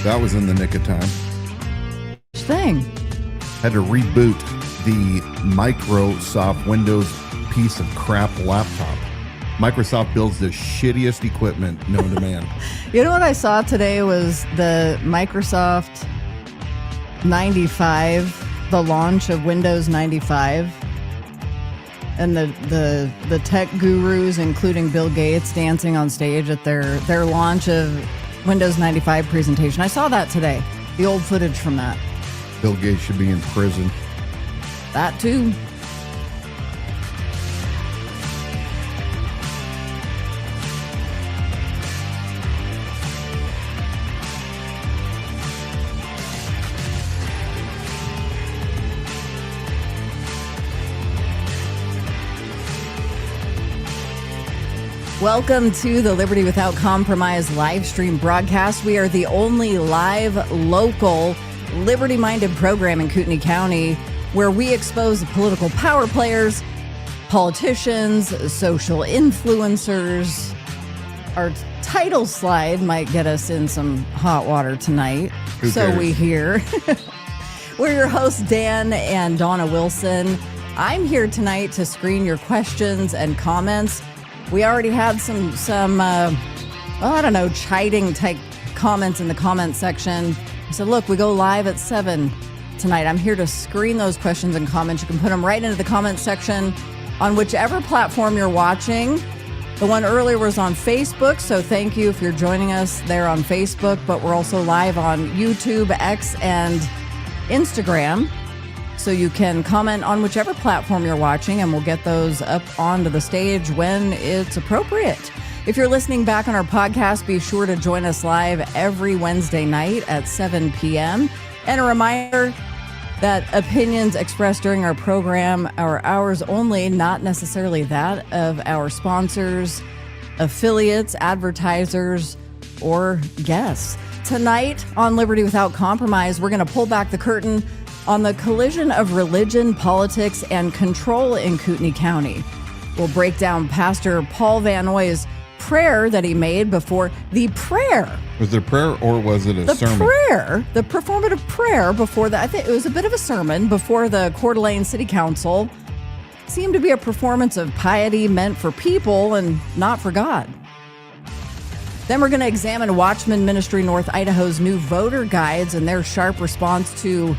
That was in the nick of time. Thing. Had to reboot the Microsoft Windows piece of crap laptop. Microsoft builds the shittiest equipment known to man. You know what I saw today was the Microsoft 95, the launch of Windows 95. And the tech gurus, including Bill Gates, dancing on stage at their launch of Windows 95 presentation. I saw that today, the old footage from that. Bill Gates should be in prison. That too. Welcome to the Liberty Without Compromise live stream broadcast. We are the only live, local, liberty-minded program in Kootenai County where we expose the political power players, politicians, social influencers. Our title slide might get us in some hot water tonight. Who cares? We hear. We're your hosts, Dan and Dawna Wilson. I'm here tonight to screen your questions and comments. We already had some chiding type comments in the comment section. I said, look, we go live at 7 tonight. I'm here to screen those questions and comments. You can put them right into the comment section on whichever platform you're watching. The one earlier was on Facebook, so thank you if you're joining us there on Facebook, but we're also live on YouTube, X, and Instagram. So you can comment on whichever platform you're watching, and we'll get those up onto the stage when it's appropriate. If you're listening back on our podcast, be sure to join us live every Wednesday night at 7 p.m. And a reminder that opinions expressed during our program are ours only, not necessarily that of our sponsors, affiliates, advertisers, or guests. Tonight on Liberty Without Compromise, we're going to pull back the curtain on the collision of religion, politics, and control in Kootenai County. We'll break down Pastor Paul Vannoy's prayer that he made before the prayer. Was it a prayer or was it a sermon? The performative prayer before I think it was a bit of a sermon before the Coeur City Council. Seemed to be a performance of piety meant for people and not for God. Then we're going to examine Watchmen Ministry North Idaho's new voter guides and their sharp response to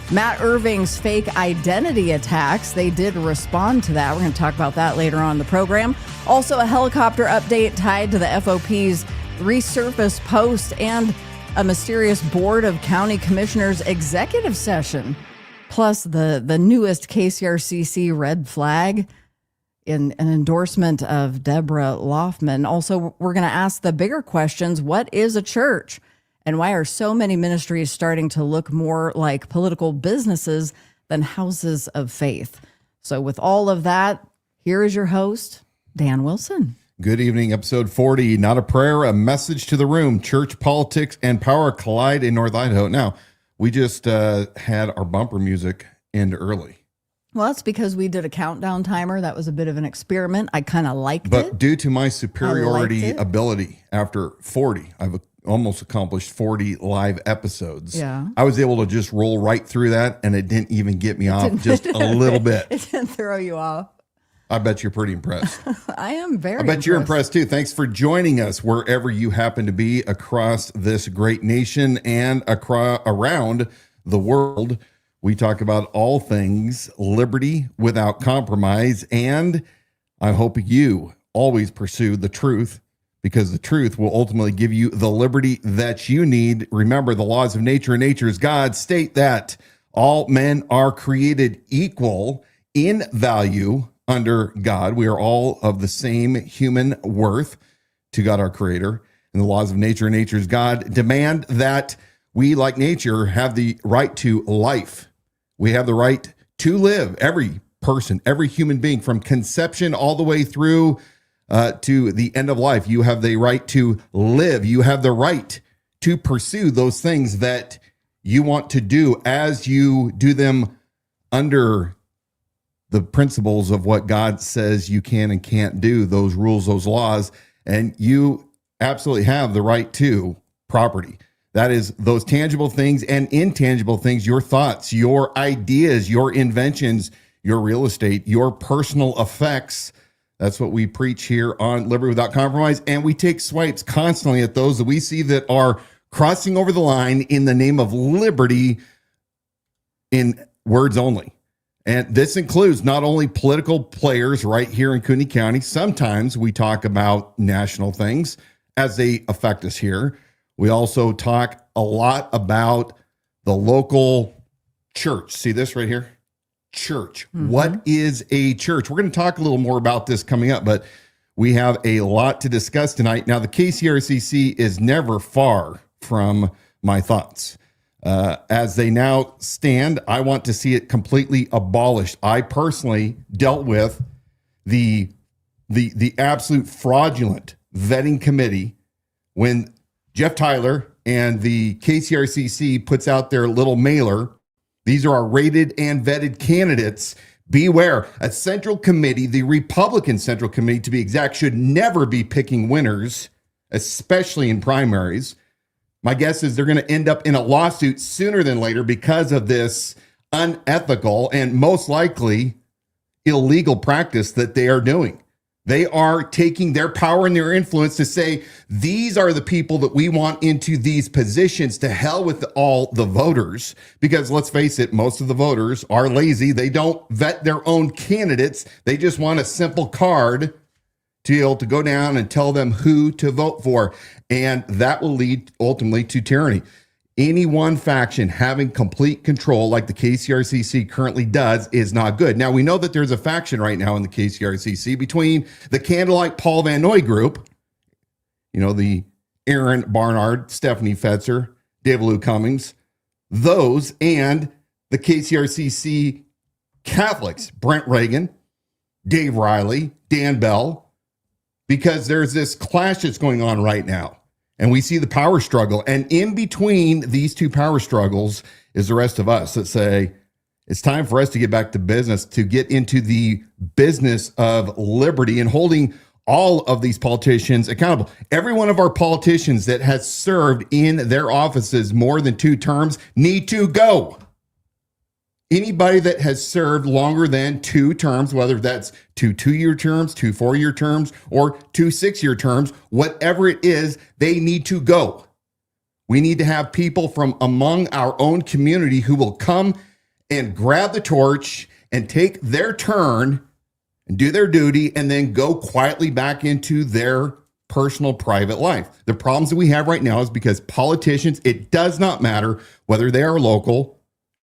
Matt Irving's fake identity attacks. They did respond to that. We're going to talk about that later on in the program. Also, a helicopter update tied to the FOP's resurfaced post and a mysterious Board of County Commissioners executive session. Plus, the newest KCRCC red flag in an endorsement of Deborah Loffman. Also, we're going to ask the bigger questions. What is a church? And why are so many ministries starting to look more like political businesses than houses of faith? So with all of that, here is your host, Dan Wilson. Good evening, episode 40. Not a prayer, a message to the room. Church, politics, and power collide in North Idaho. Now, we just had our bumper music end early. Well, that's because we did a countdown timer. That was a bit of an experiment. I kind of liked it. But due to my superiority ability, after 40, I've almost accomplished 40 live episodes. Yeah. I was able to just roll right through that, and it didn't even get me off just a little bit. It didn't throw you off. I bet you're pretty impressed. I am very I bet you're impressed too. Thanks for joining us wherever you happen to be across this great nation and around the world. We talk about all things liberty without compromise, and I hope you always pursue the truth, because the truth will ultimately give you the liberty that you need. Remember, the laws of nature and nature's God state that all men are created equal in value under God. We are all of the same human worth to God, our creator. And the laws of nature and nature's God demand that we, like nature, have the right to life. We have the right to live. Every person, every human being, from conception all the way through to the end of life, you have the right to live. You have the right to pursue those things that you want to do as you do them under the principles of what God says you can and can't do, those rules, those laws. And you absolutely have the right to property. That is those tangible things and intangible things, your thoughts, your ideas, your inventions, your real estate, your personal effects. That's what we preach here on Liberty Without Compromise. And we take swipes constantly at those that we see that are crossing over the line in the name of liberty in words only. And this includes not only political players right here in Kootenai County. Sometimes we talk about national things as they affect us here. We also talk a lot about the local church. See this right here? Church. Mm-hmm. What is a church? We're going to talk a little more about this coming up, but we have a lot to discuss tonight. Now, the KCRCC is never far from my thoughts. As they now stand, I want to see it completely abolished. I personally dealt with the absolute fraudulent vetting committee when Jeff Tyler and the KCRCC puts out their little mailer. These are our rated and vetted candidates. Beware, a central committee, the Republican Central Committee to be exact, should never be picking winners, especially in primaries. My guess is they're going to end up in a lawsuit sooner than later because of this unethical and most likely illegal practice that they are doing. They are taking their power and their influence to say, these are the people that we want into these positions. To hell with all the voters. Because let's face it, most of the voters are lazy. They don't vet their own candidates. They just want a simple card to be able to go down and tell them who to vote for. And that will lead ultimately to tyranny. Any one faction having complete control like the KCRCC currently does is not good. Now, we know that there's a faction right now in the KCRCC between the Candlelight Paul Vannoy group, the Aaron Barnard, Stephanie Fetzer, David Lou Cummings, those, and the KCRCC Catholics, Brent Reagan, Dave Riley, Dan Bell, because there's this clash that's going on right now. And we see the power struggle. And in between these two power struggles is the rest of us that say, it's time for us to get back to business, to get into the business of liberty and holding all of these politicians accountable. Every one of our politicians that has served in their offices more than 2 terms need to go. Anybody that has served longer than 2 terms, whether that's 2 2-year terms, 2 4-year terms, or 2 6-year terms, whatever it is, they need to go. We need to have people from among our own community who will come and grab the torch and take their turn and do their duty and then go quietly back into their personal private life. The problems that we have right now is because politicians, it does not matter whether they are local,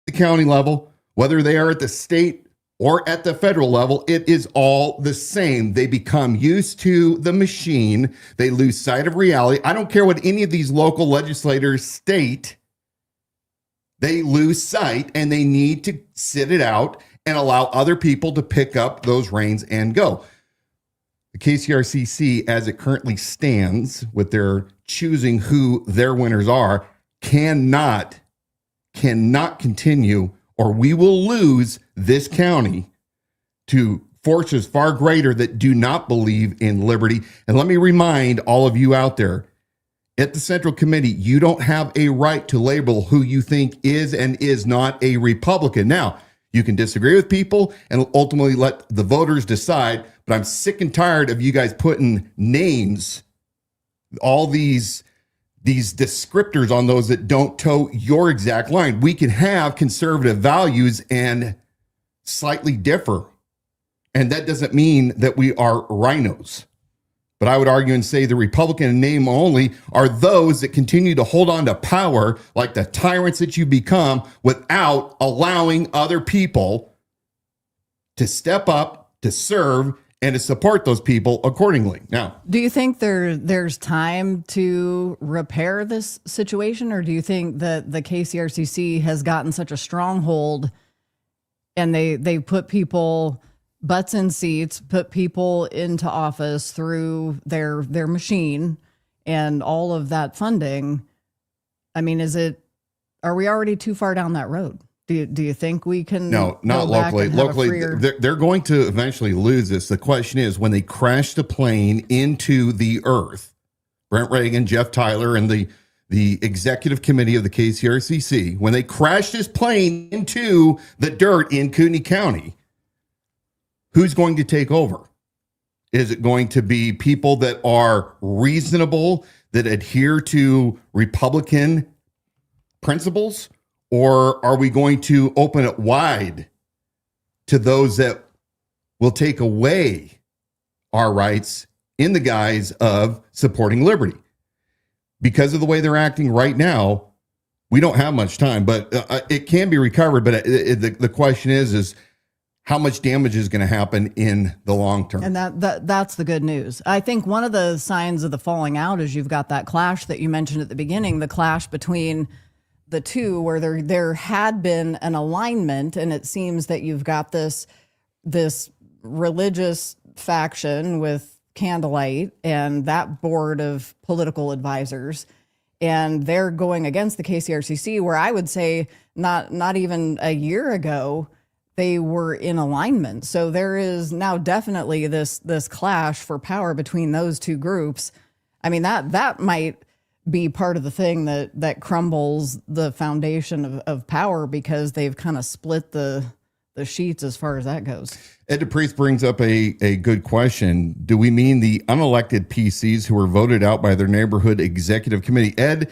the county level, whether they are at the state or at the federal level, it is all the same. They become used to the machine. They lose sight of reality. I don't care what any of these local legislators state. They lose sight and they need to sit it out and allow other people to pick up those reins and go. The KCRCC, as it currently stands with their choosing who their winners are, cannot continue, or we will lose this county to forces far greater that do not believe in liberty. And let me remind all of you out there, at the Central Committee, you don't have a right to label who you think is and is not a Republican. Now, you can disagree with people and ultimately let the voters decide, but I'm sick and tired of you guys putting names, all these descriptors on those that don't toe your exact line. We can have conservative values and slightly differ. And that doesn't mean that we are rhinos. But I would argue and say the Republican in name only are those that continue to hold on to power like the tyrants that you become without allowing other people to step up, to serve, and to support those people accordingly. Now, do you think there's time to repair this situation, or do you think that the KCRCC has gotten such a stronghold and they put people butts in seats, put people into office through their machine and all of that funding? I mean, are we already too far down that road? Do you think we can? No, not locally. Locally, they're going to eventually lose this. The question is, when they crash the plane into the earth, Brent Reagan, Jeff Tyler, and the the executive committee of the KCRCC, when they crashed his plane into the dirt in Kootenai County, who's going to take over? Is it going to be people that are reasonable, that adhere to Republican principles? Or are we going to open it wide to those that will take away our rights in the guise of supporting liberty? Because of the way they're acting right now, we don't have much time, but it can be recovered. But the question is how much damage is going to happen in the long term? And that's the good news. I think one of the signs of the falling out is you've got that clash that you mentioned at the beginning, the clash between the two, where there had been an alignment, and it seems that you've got this religious faction with Candlelight and that board of political advisors, and they're going against the KCRCC, where I would say not even a year ago they were in alignment. So there is now definitely this clash for power between those two groups. I mean, that might be part of the thing that crumbles the foundation of power, because they've kind of split the sheets as far as that goes. Ed DePriest brings up a good question. Do we mean the unelected PCs who were voted out by their neighborhood executive committee? Ed,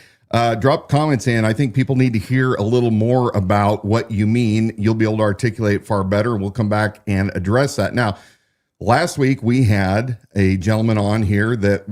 drop comments in. I think people need to hear a little more about what you mean. You'll be able to articulate far better. We'll come back and address that. Now, last week we had a gentleman on here that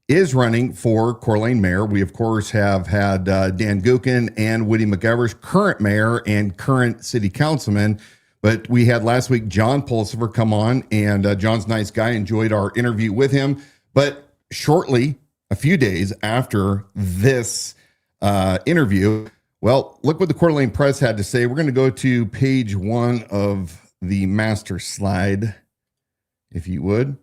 is running for Coeur d'Alene mayor. We, of course, have had Dan Gookin and Woody McEvers, current mayor and current city councilman. But we had last week John Pulsifer come on, and John's a nice guy. Enjoyed our interview with him. But shortly, a few days after this interview, well, look what the Coeur d'Alene Press had to say. We're going to go to page 1 of the master slide, if you would.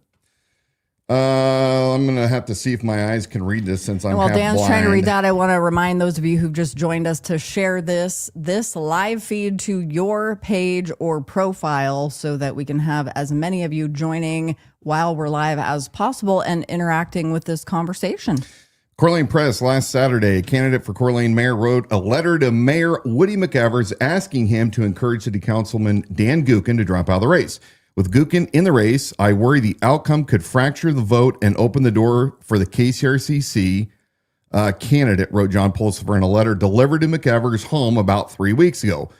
I'm going to have to see if my eyes can read this since I'm While half Dan's blind. trying to read that, I want to remind those of you who've just joined us to share this live feed to your page or profile so that we can have as many of you joining while we're live as possible and interacting with this conversation. Coeur d'Alene Press, last Saturday, a candidate for Coeur d'Alene mayor wrote a letter to Mayor Woody McEvers asking him to encourage City Councilman Dan Gookin to drop out of the race. With Gookin in the race, I worry the outcome could fracture the vote and open the door for the KCRCC candidate, wrote John Pulsifer in a letter delivered to McEvers' home about 3 weeks ago.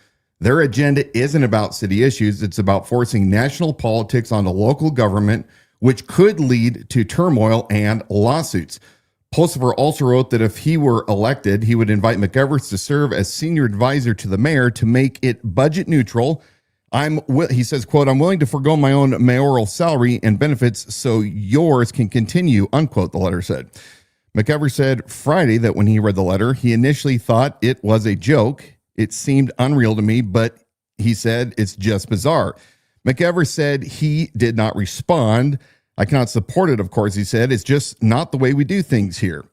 Their agenda isn't about city issues. It's about forcing national politics onto local government, which could lead to turmoil and lawsuits. Pulsifer also wrote that if he were elected, he would invite McEvers to serve as senior advisor to the mayor to make it budget neutral. He says, quote, "I'm willing to forego my own mayoral salary and benefits so yours can continue," unquote, the letter said. McEvers said Friday that when he read the letter, he initially thought it was a joke. It seemed unreal to me, but he said it's just bizarre. McEvers said he did not respond. "I cannot support it, of course," he said. "It's just not the way we do things here."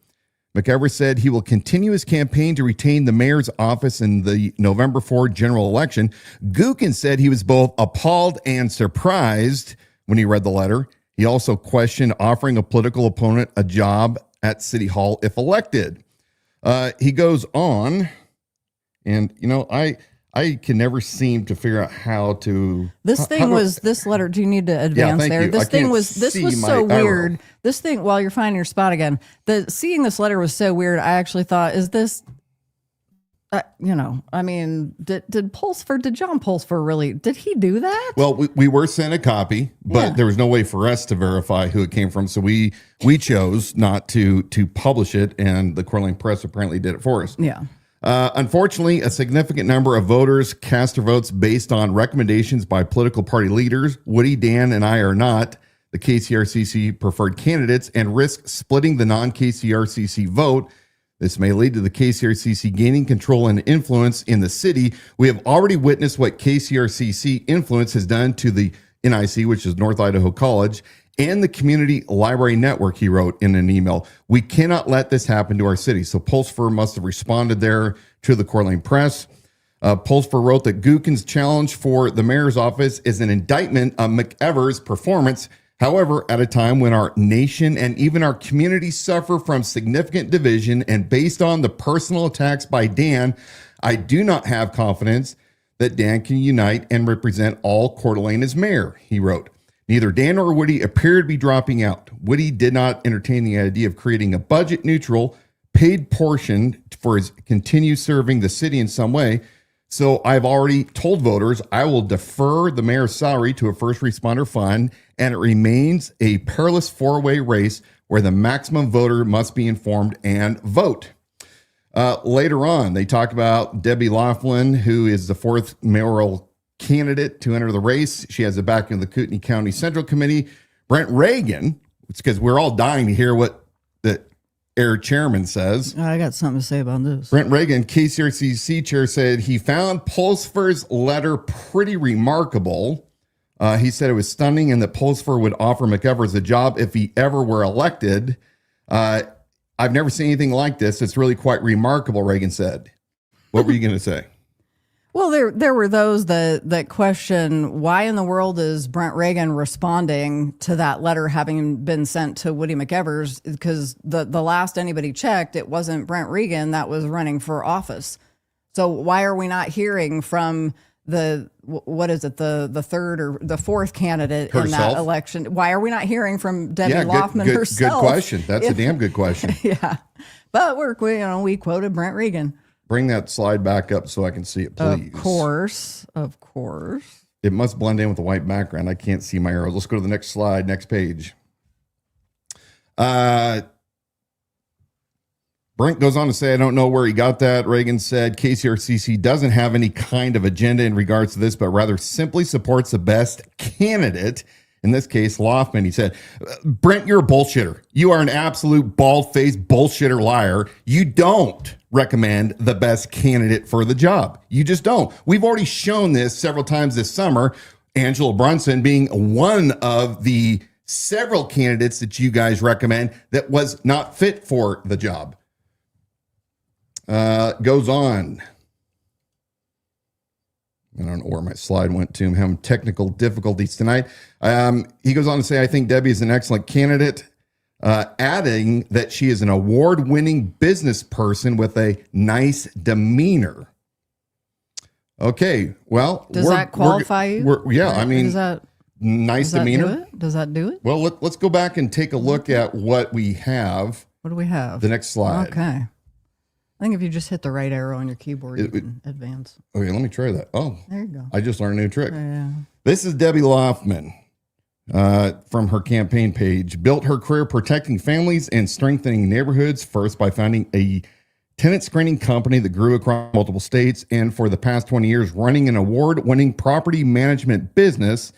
McEvers said he will continue his campaign to retain the mayor's office in the November 4 general election. Gookin said he was both appalled and surprised when he read the letter. He also questioned offering a political opponent a job at City Hall if elected. He goes on, and, I can never seem to figure out how to. This letter. Do you need to advance there? You. This was so weird. This thing, while you're finding your spot again, seeing this letter was so weird. I actually thought, is this, did John Pulsifer really, did he do that? Well, we were sent a copy, but there was no way for us to verify who it came from. So we chose not to publish it, and the Coeur d'Alene Press apparently did it for us. Yeah. Unfortunately, a significant number of voters cast their votes based on recommendations by political party leaders. Woody, Dan, and I are not the KCRCC preferred candidates and risk splitting the non-KCRCC vote. This may lead to the KCRCC gaining control and influence in the city. We have already witnessed what KCRCC influence has done to the NIC, which is North Idaho College, and the community library network, he wrote in an email. We cannot let this happen to our city. So Pulsifer must have responded there to the Coeur d'Alene Press. Pulsifer wrote that Gookin's challenge for the mayor's office is an indictment of McEvers' performance. However, at a time when our nation and even our community suffer from significant division, and based on the personal attacks by Dan, I do not have confidence that Dan can unite and represent all Coeur d'Alene as mayor, he wrote. Neither Dan nor Woody appear to be dropping out. Woody did not entertain the idea of creating a budget-neutral, paid portion for his continued serving the city in some way. So I've already told voters I will defer the mayor's salary to a first responder fund, and it remains a perilous four-way race where the maximum voter must be informed and vote. Later on, they talk about Debbie Loffman, who is the fourth mayoral candidate to enter the race. She has the backing of the Kootenai County Central Committee. Brent Reagan, it's because we're all dying to hear what the air chairman says. I got something to say about this. Brent Reagan, KCRCC chair, said he found Pulsfar's letter pretty remarkable. He said it was stunning and that Pulsfar would offer McEvers a job if he ever were elected. I've never seen anything like this. It's really quite remarkable, Reagan said. What were you going to say? Well, there were those that question why in the world is Brent Reagan responding to that letter having been sent to Woody McEvers, because the last anybody checked, it wasn't Brent Reagan that was running for office. So why are we not hearing from the third or the fourth candidate herself? In that election? Why are we not hearing from Debbie Laughman herself? Good question. That's a damn good question. Yeah, but we quoted Brent Reagan. Bring that slide back up so I can see it, please. Of course. It must blend in with the white background. I can't see my arrows. Let's go to the next slide, next page. Brent goes on to say, I don't know where he got that. Reagan said KCRCC doesn't have any kind of agenda in regards to this, but rather simply supports the best candidate. In this case, Laughman. He said, Brent, you're a bullshitter. You are an absolute bald-faced bullshitter liar. You don't recommend the best candidate for the job. You just don't. We've already shown this several times this summer. Angela Brunson being one of the several candidates that you guys recommend that was not fit for the job. Goes on. I don't know where my slide went to. I'm having technical difficulties tonight. He goes on to say, I think Debbie is an excellent candidate, adding that she is an award-winning business person with a nice demeanor. Okay, well. Does that qualify you? Yeah, I mean, nice demeanor. Does that do it? Well, let's go back and take a look at what we have. What do we have? The next slide. Okay. I think if you just hit the right arrow on your keyboard, you can advance. Okay, let me try that. Oh, there you go. I just learned a new trick. Yeah. This is Debbie Loffman from her campaign page. Built her career protecting families and strengthening neighborhoods, first by founding a tenant screening company that grew across multiple states, and for the past 20 years running an award-winning property management business.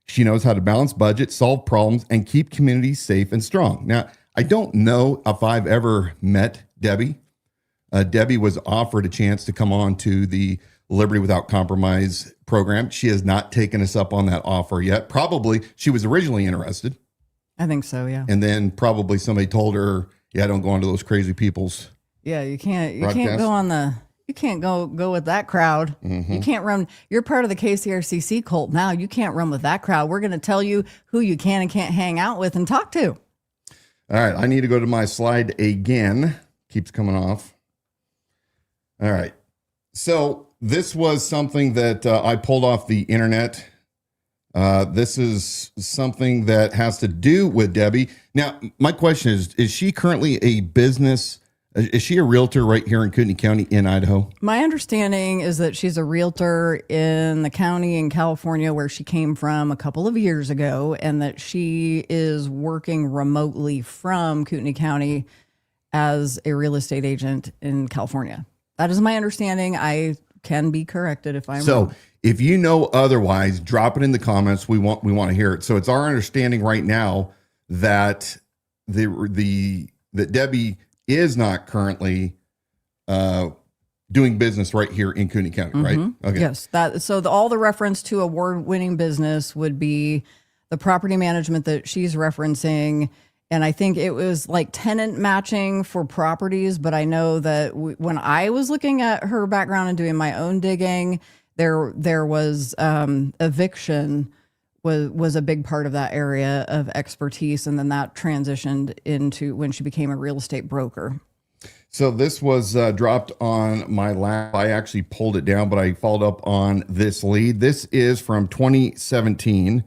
She knows how to balance budget, solve problems, and keep communities safe and strong. Now, I don't know if I've ever met Debbie. Debbie was offered a chance to come on to the Liberty Without Compromise program. She has not taken us up on that offer yet. Probably she was originally interested. I think so, yeah. And then probably somebody told her, yeah, don't go onto those crazy people's. Yeah, you can't go on you can't go with that crowd. Mm-hmm. You can't run. You're part of the KCRCC cult now. You can't run with that crowd. We're going to tell you who you can and can't hang out with and talk to. All right, I need to go to my slide again. Keeps coming off. All right. So this was something that I pulled off the internet. This is something that has to do with Debbie. Now, my question is she currently a business? Is she a realtor right here in Kootenai County in Idaho? My understanding is that she's a realtor in the county in California where she came from a couple of years ago, and that she is working remotely from Kootenai County as a real estate agent in California. That is my understanding. I can be corrected if I'm wrong. If you know otherwise, drop it in the comments. We want to hear it. So it's our understanding right now that that Debbie is not currently doing business right here in Kootenai County, right? Okay. Yes. All the reference to award-winning business would be the property management that she's referencing. And I think it was like tenant matching for properties. But I know that when I was looking at her background and doing my own digging, there was eviction was a big part of that area of expertise. And then that transitioned into when she became a real estate broker. So this was dropped on my lap. I actually pulled it down, but I followed up on this lead. This is from 2017.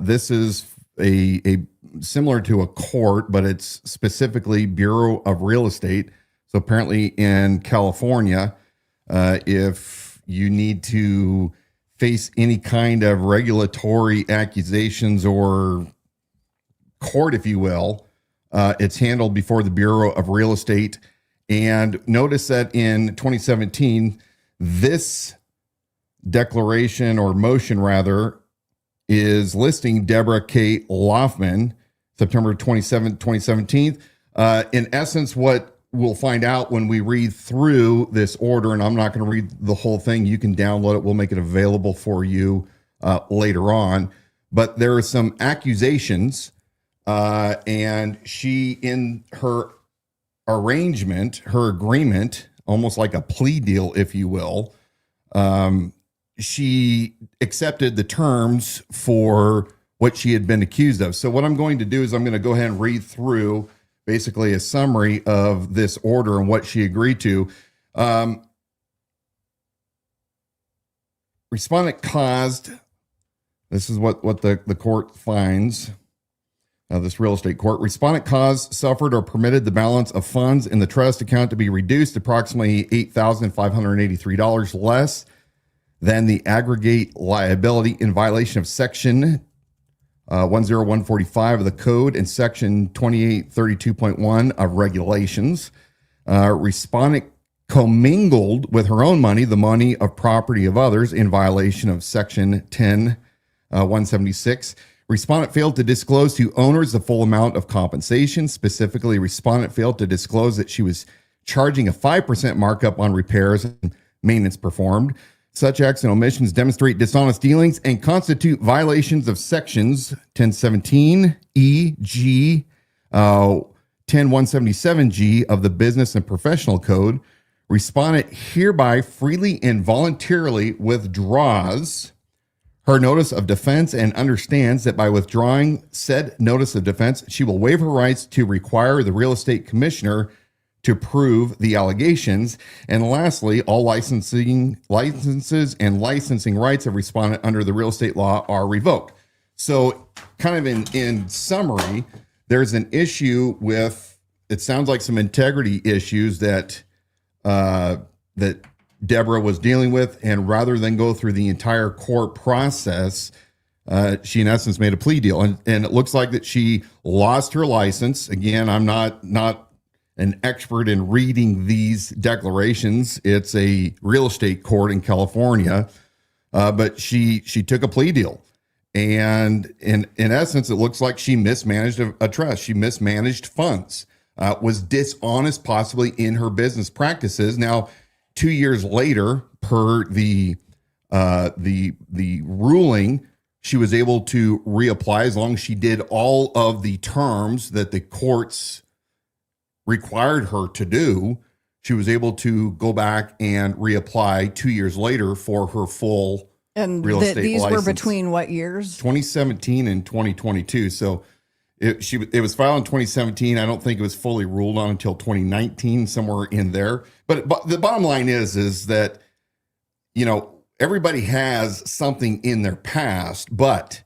This is a similar to a court, but it's specifically Bureau of Real Estate. So apparently in California, if you need to face any kind of regulatory accusations or court, if you will, it's handled before the Bureau of Real Estate. And notice that in 2017, this declaration or motion rather is listing Debra K. Loffman, September 27th, 2017. In essence, what we'll find out when we read through this order, and I'm not going to read the whole thing. You can download it. We'll make it available for you later on. But there are some accusations, and she, in her arrangement, her agreement, almost like a plea deal, if you will, she accepted the terms for what she had been accused of. So what I'm going to do is I'm going to go ahead and read through basically a summary of this order and what she agreed to. Respondent caused, this is what the court finds, this real estate court. Respondent caused, suffered, or permitted the balance of funds in the trust account to be reduced approximately $8,583 less than the aggregate liability in violation of Section 10145 of the Code and Section 2832.1 of regulations. Respondent commingled with her own money the money of property of others in violation of Section 176. Respondent failed to disclose to owners the full amount of compensation. Specifically, respondent failed to disclose that she was charging a 5% markup on repairs and maintenance performed. Such acts and omissions demonstrate dishonest dealings and constitute violations of sections 1017 E, G, 10177G of the Business and Professional Code. Respondent hereby freely and voluntarily withdraws her notice of defense and understands that by withdrawing said notice of defense, she will waive her rights to require the real estate commissioner to prove the allegations. And lastly, all licenses and licensing rights of respondent under the real estate law are revoked. So kind of in summary, there's an issue with, it sounds like some integrity issues that that Deborah was dealing with. And rather than go through the entire court process, she in essence made a plea deal. And it looks like that she lost her license. Again, I'm not an expert in reading these declarations. It's a real estate court in California, but she took a plea deal. And in essence, it looks like she mismanaged a trust. She mismanaged funds, was dishonest possibly in her business practices. Now, 2 years later, per the ruling, she was able to reapply as long as she did all of the terms that the courts required her to do. She was able to go back and reapply 2 years later for her full real estate these license. were between what years? 2017 and 2022. So it was filed in 2017. I don't think it was fully ruled on until 2019, somewhere in there. But the bottom line is that, you know, everybody has something in their past, but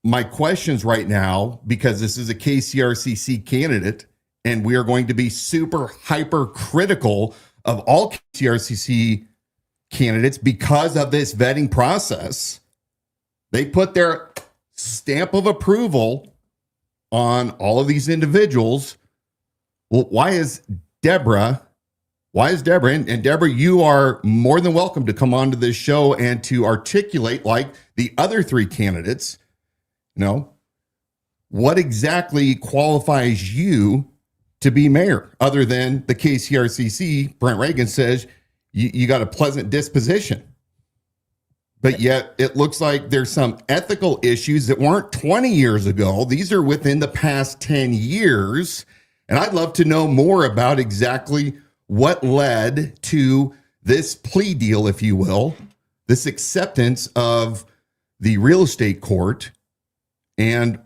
my questions right now, because this is a KCRCC candidate, and we are going to be super hyper critical of all KCRCC candidates because of this vetting process. They put their stamp of approval on all of these individuals. Well, why is Deborah? And Deborah, you are more than welcome to come onto this show and to articulate, like the other three candidates, you know, what exactly qualifies you to be mayor, other than the KCRCC. Brent Reagan says you got a pleasant disposition. But yet it looks like there's some ethical issues that weren't 20 years ago. These are within the past 10 years. And I'd love to know more about exactly what led to this plea deal, if you will, this acceptance of the real estate court. And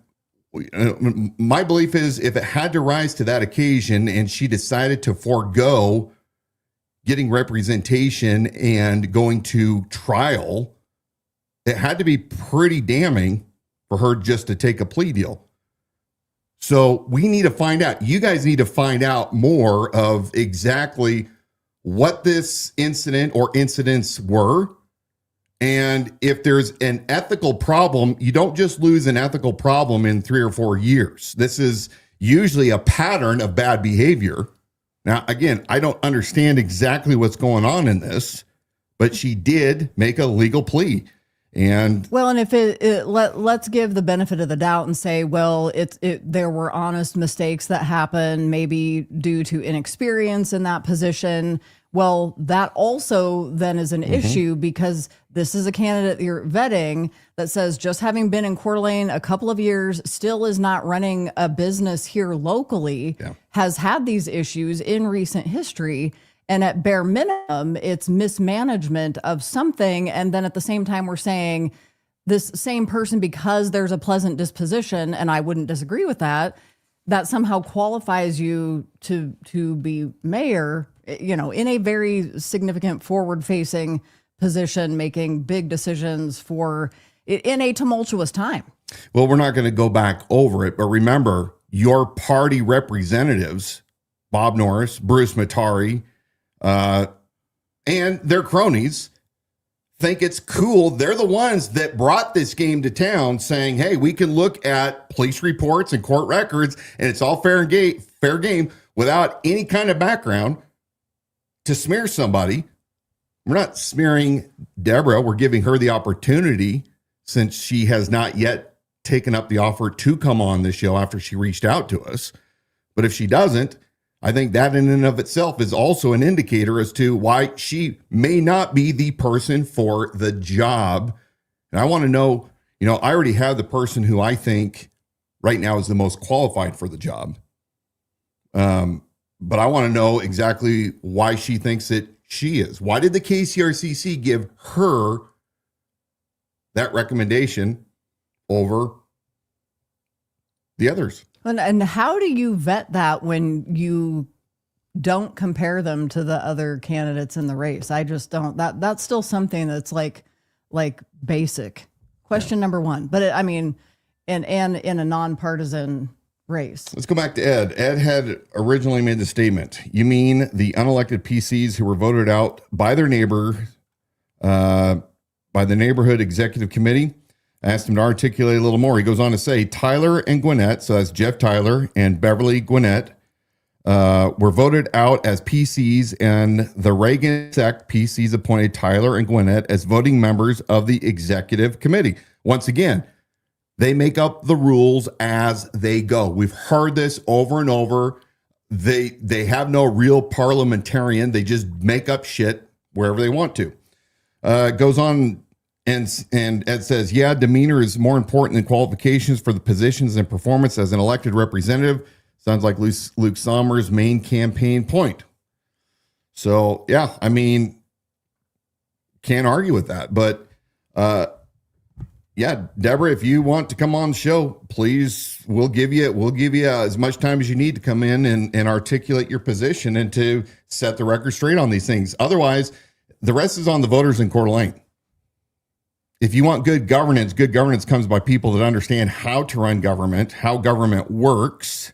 my belief is if it had to rise to that occasion and she decided to forego getting representation and going to trial, it had to be pretty damning for her just to take a plea deal. So we need to find out. You guys need to find out more of exactly what this incident or incidents were. And if there's an ethical problem, you don't just lose an ethical problem in 3 or 4 years. This is usually a pattern of bad behavior. Now, again, I don't understand exactly what's going on in this, but she did make a legal plea. And well, and if let's give the benefit of the doubt and say, well, there were honest mistakes that happened, maybe due to inexperience in that position. Well, that also then is an issue because this is a candidate you're vetting that says just having been in Coeur d'Alene a couple of years still is not running a business here locally, has had these issues in recent history. And at bare minimum, it's mismanagement of something. And then at the same time, we're saying this same person, because there's a pleasant disposition, and I wouldn't disagree with that, that somehow qualifies you to be mayor, you know, in a very significant forward-facing position, making big decisions in a tumultuous time. Well, we're not going to go back over it, but remember, your party representatives, Bob Norris, Bruce Matari, and their cronies think it's cool. They're the ones that brought this game to town saying, hey, we can look at police reports and court records and it's all fair game without any kind of background to smear somebody. We're not smearing Deborah. We're giving her the opportunity, since she has not yet taken up the offer to come on the show after she reached out to us. But if she doesn't, I think that in and of itself is also an indicator as to why she may not be the person for the job. And I want to know, you know, I already have the person who I think right now is the most qualified for the job. But I want to know exactly why she thinks that she is. Why did the KCRCC give her that recommendation over the others? And how do you vet that when you don't compare them to the other candidates in the race? I just don't. That's still something that's like basic. Question number one. But I mean, and in a nonpartisan race. Let's go back to Ed. Ed had originally made the statement. You mean the unelected PCs who were voted out by their neighbor, by the neighborhood executive committee? I asked him to articulate a little more. He goes on to say, Tyler and Gwinnett, so that's Jeff Tyler and Beverly Gwinnett, were voted out as PCs, and the Reagan sect PCs appointed Tyler and Gwinnett as voting members of the executive committee. Once again, they make up the rules as they go. We've heard this over and over. They have no real parliamentarian. They just make up shit wherever they want to. Goes on. And Ed says, yeah, demeanor is more important than qualifications for the positions and performance as an elected representative. Sounds like Luke Sommer's main campaign point. So, yeah, I mean, can't argue with that. But, yeah, Deborah, if you want to come on the show, please, we'll give you as much time as you need to come in and articulate your position and to set the record straight on these things. Otherwise, the rest is on the voters in Coeur d'Alene. If you want good governance comes by people that understand how to run government, how government works,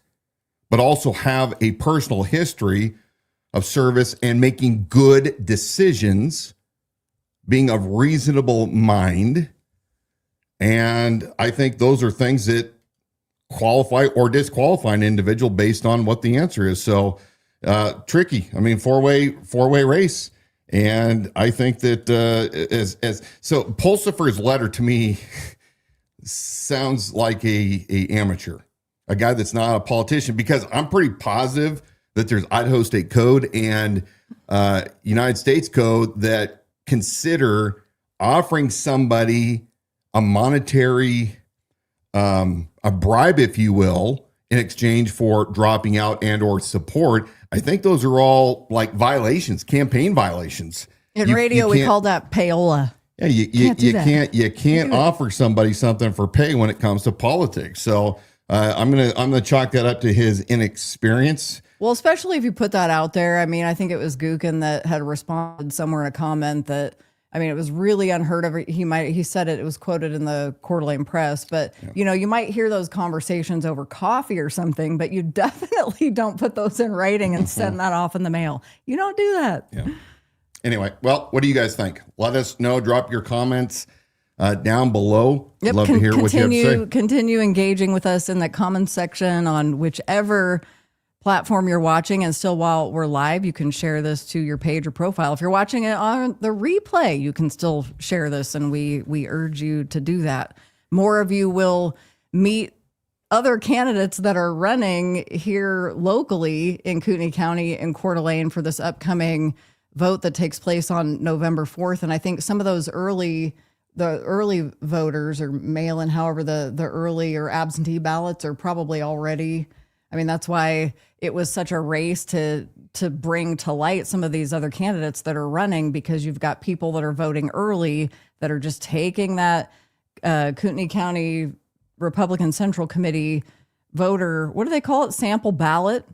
but also have a personal history of service and making good decisions, being of reasonable mind. And I think those are things that qualify or disqualify an individual based on what the answer is. So tricky. I mean, four-way race. And I think that so Pulsifer's letter to me sounds like a amateur, a guy that's not a politician, because I'm pretty positive that there's Idaho State Code and United States Code that consider offering somebody a monetary, a bribe, if you will, in exchange for dropping out and or support. I think those are all like violations, campaign violations. In radio, we call that payola. Yeah, you can't offer somebody something for pay when it comes to politics. So I'm gonna chalk that up to his inexperience. Well, especially if you put that out there. I mean, I think it was Gookin that had responded somewhere in a comment that, I mean, it was really unheard of. He said it was quoted in the Coeur d'Alene Press, but you know, you might hear those conversations over coffee or something, but you definitely don't put those in writing and send that off in the mail. You don't do that. Yeah. Anyway, well, what do you guys think? Let us know. Drop your comments down below. Yep. Love to hear what you have to say. Continue engaging with us in the comments section on whichever platform you're watching. And still, while we're live, you can share this to your page or profile. If you're watching it on the replay, you can still share this, and we urge you to do that. More of you will meet other candidates that are running here locally in Kootenai County and Coeur d'Alene for this upcoming vote that takes place on November 4th. And I think some of those early voters or mail-in, however, the early or absentee ballots are probably already, I mean, that's why it was such a race to bring to light some of these other candidates that are running, because you've got people that are voting early that are just taking that Kootenai County Republican Central Committee voter, what do they call it? Sample ballot.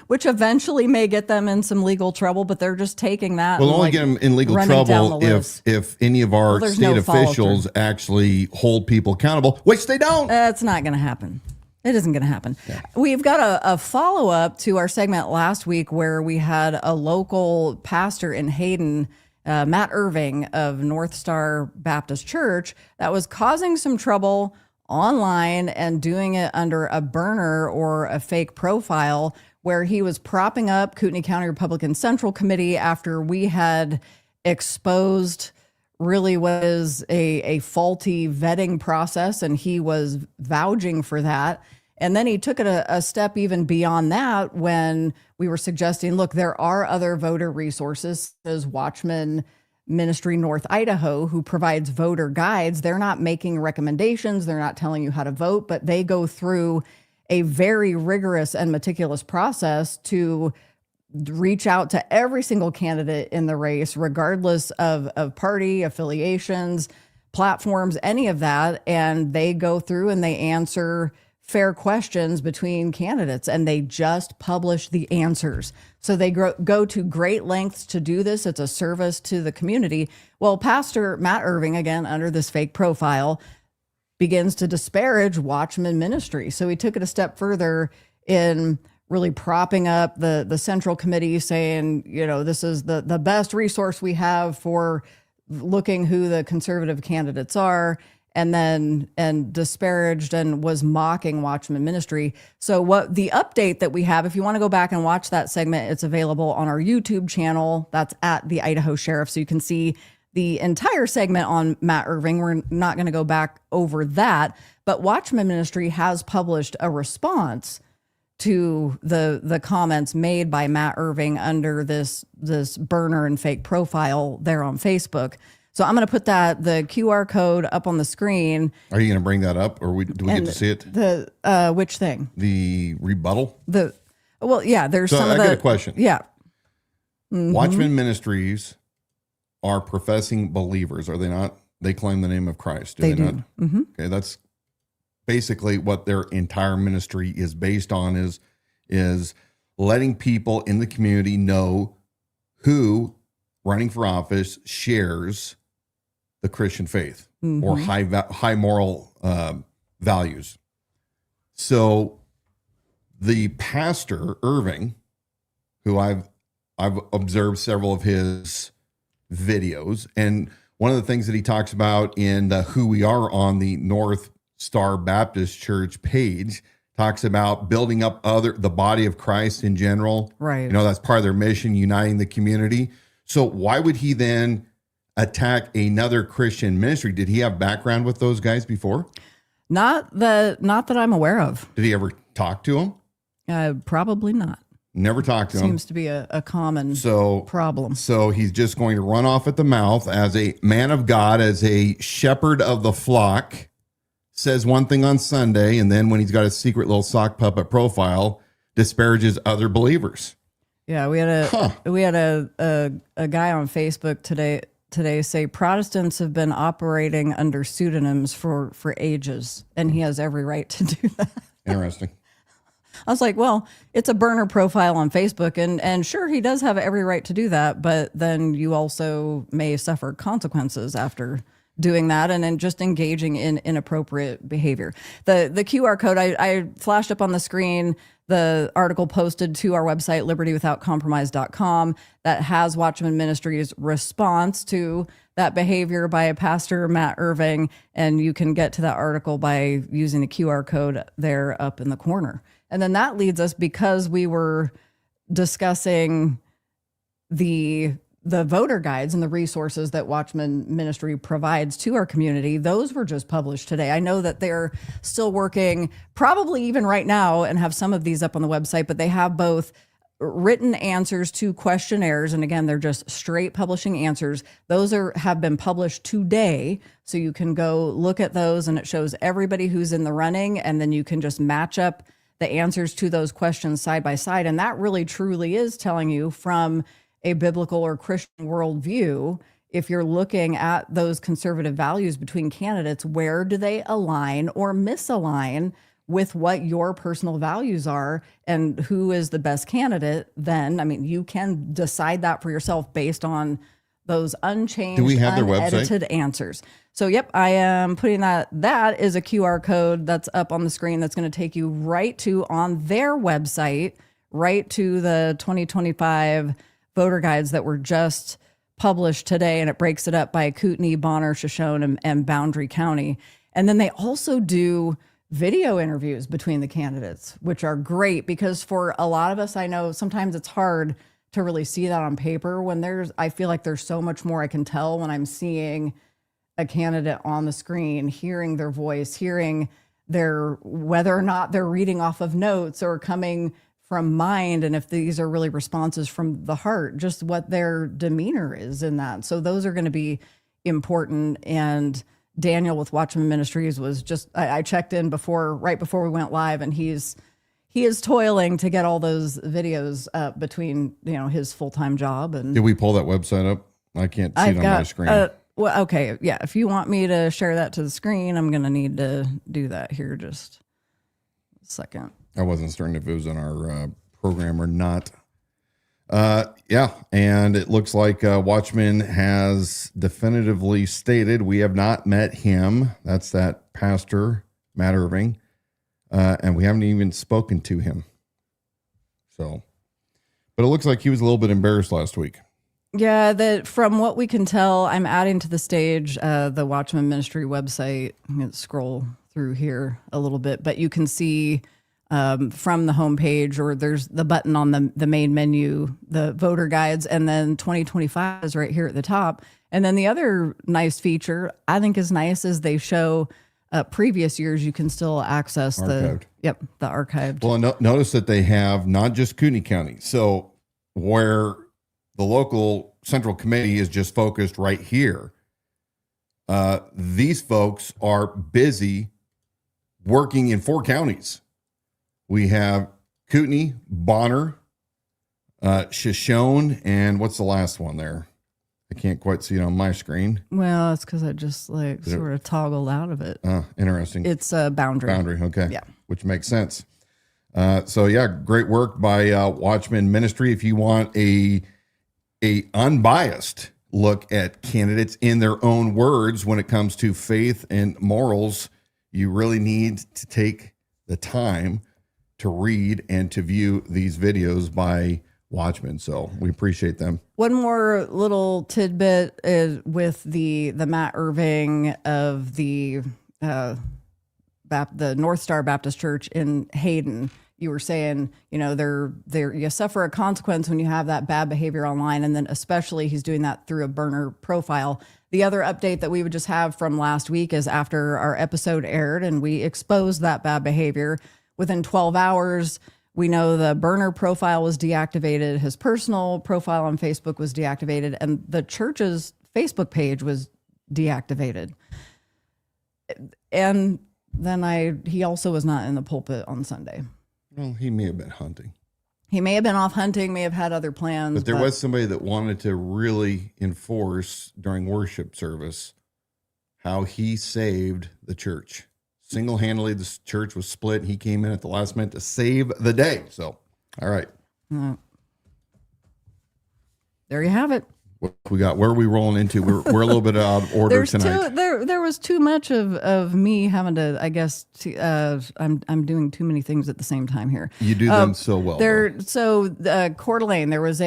Which eventually may get them in some legal trouble, but they're just taking that. We'll only get them in legal trouble if any of our state officials actually hold people accountable, which they don't. That's not going to happen. It isn't going to happen. Yeah. We've got a follow-up to our segment last week where we had a local pastor in Hayden, Matt Irving of North Star Baptist Church, that was causing some trouble online and doing it under a burner or a fake profile, where he was propping up Kootenai County Republican Central Committee after we had exposed really was a faulty vetting process, and he was vouching for that. And then he took it a step even beyond that when we were suggesting, look, there are other voter resources, as Watchmen Ministry North Idaho, who provides voter guides. They're not making recommendations. They're not telling you how to vote, but they go through a very rigorous and meticulous process to reach out to every single candidate in the race, regardless of party affiliations, platforms, any of that. And they go through and they answer fair questions between candidates, and they just publish the answers. So they go to great lengths to do this. It's a service to the community. Well, Pastor Matt Irving, again, under this fake profile, begins to disparage Watchmen Ministry. So he took it a step further in really propping up the Central Committee, saying, you know, this is the best resource we have for looking who the conservative candidates are, and disparaged and was mocking Watchmen Ministry. So what the update that we have, if you want to go back and watch that segment, it's available on our YouTube channel. That's at the Idaho Sheriff. So you can see the entire segment on Matt Irving. We're not going to go back over that, but Watchmen Ministry has published a response to the comments made by Matt Irving under this burner and fake profile there on Facebook. So I'm going to put the QR code up on the screen. Are you going to bring that up, or do we get to see it? Which thing? The rebuttal? Well, yeah, there's some of the... I got a question. Yeah. Mm-hmm. Watchmen Ministries are professing believers, are they not? They claim the name of Christ, do they not? Mm-hmm. Okay, that's basically what their entire ministry is based on, is letting people in the community know who running for office shares the Christian faith, mm-hmm. or high moral values. So the pastor Irving, who I've observed several of his videos, and one of the things that he talks about in the Who We Are on the North Star Baptist Church page, talks about building up the body of Christ in general. Right. You know, that's part of their mission, uniting the community. So why would he then attack another Christian ministry? Did he have background with those guys before? Not that I'm aware of. Did he ever talk to them? Probably not. Never talked to him. Seems to be a common problem. So he's just going to run off at the mouth as a man of God, as a shepherd of the flock, says one thing on Sunday, and then when he's got a secret little sock puppet profile, disparages other believers. Yeah, we had a guy on Facebook today today say Protestants have been operating under pseudonyms for ages, and he has every right to do that. Interesting. I was like, well, it's a burner profile on Facebook, and sure, he does have every right to do that, but then you also may suffer consequences after doing that and then just engaging in inappropriate behavior. The QR code, I flashed up on the screen the article posted to our website, libertywithoutcompromise.com, that has Watchmen Ministries' response to that behavior by Pastor Matt Irving. And you can get to that article by using the QR code there up in the corner. And then that leads us, because we were discussing the voter guides and the resources that Watchmen Ministry provides to our community. Those were just published today. I know that they're still working, probably even right now, and have some of these up on the website, but they have both written answers to questionnaires. And again, they're just straight publishing answers. Those have been published today. So you can go look at those, and it shows everybody who's in the running. And then you can just match up the answers to those questions side by side. And that really truly is telling you, from a biblical or Christian worldview, if you're looking at those conservative values between candidates, where do they align or misalign with what your personal values are, and who is the best candidate? Then, I mean, you can decide that for yourself based on those unchanged, do we have their unedited website? Answers. So, yep, I am putting that. That is a QR code that's up on the screen that's going to take you right to, on their website, right to the 2025 voter guides that were just published today, and it breaks it up by Kootenai, Bonner, Shoshone, and Boundary County. And then they also do video interviews between the candidates, which are great, because for a lot of us, I know sometimes it's hard to really see that on paper when I feel like there's so much more I can tell when I'm seeing a candidate on the screen, hearing their voice, hearing whether or not they're reading off of notes or coming from mind, and if these are really responses from the heart, just what their demeanor is in that. So those are going to be important. And Daniel with Watchmen Ministries was just, I checked in right before we went live, and he is toiling to get all those videos up between, his full-time job. And did we pull that website up? I can't see it on my screen. Well, okay. Yeah. If you want me to share that to the screen, I'm going to need to do that here. Just a second. I wasn't certain if it was in our program or not. Yeah, and it looks like Watchman has definitively stated we have not met him. That's that Pastor Matt Irving, and we haven't even spoken to him. So, but it looks like he was a little bit embarrassed last week. Yeah, from what we can tell, I'm adding to the stage the Watchmen Ministry website. I'm going to scroll through here a little bit, but you can see from the homepage, or there's the button on the main menu, the voter guides, and then 2025 is right here at the top. And then the other nice feature I think is nice is they show previous years. You can still access archived. the archived. Well, notice that they have not just Kootenai County. So where the local central committee is just focused right here, these folks are busy working in 4 counties. We have Kootenai, Bonner, Shoshone, and what's the last one there? I can't quite see it on my screen. Well, it's because I just sort of toggled out of it. Interesting. It's a Boundary. Boundary, okay. Yeah. Which makes sense. So yeah, great work by Watchmen Ministry. If you want a unbiased look at candidates in their own words when it comes to faith and morals, you really need to take the time to read and to view these videos by Watchmen. So we appreciate them. One more little tidbit is with the Matt Irving of the North Star Baptist Church in Hayden. You were saying, you suffer a consequence when you have that bad behavior online, and then especially he's doing that through a burner profile. The other update that we would just have from last week is after our episode aired and we exposed that bad behavior, within 12 hours, we know the burner profile was deactivated, his personal profile on Facebook was deactivated, and the church's Facebook page was deactivated. And then he also was not in the pulpit on Sunday. Well, he may have been hunting. He may have been off hunting, may have had other plans. But there was somebody that wanted to really enforce during worship service how he saved the church. Single-handedly, the church was split. He came in at the last minute to save the day. So, all right. There you have it. What we got? Where are we rolling into? We're a little bit out of order tonight. There was too much of me having to. I guess I'm doing too many things at the same time here. You do them so well. Coeur d'Alene, there was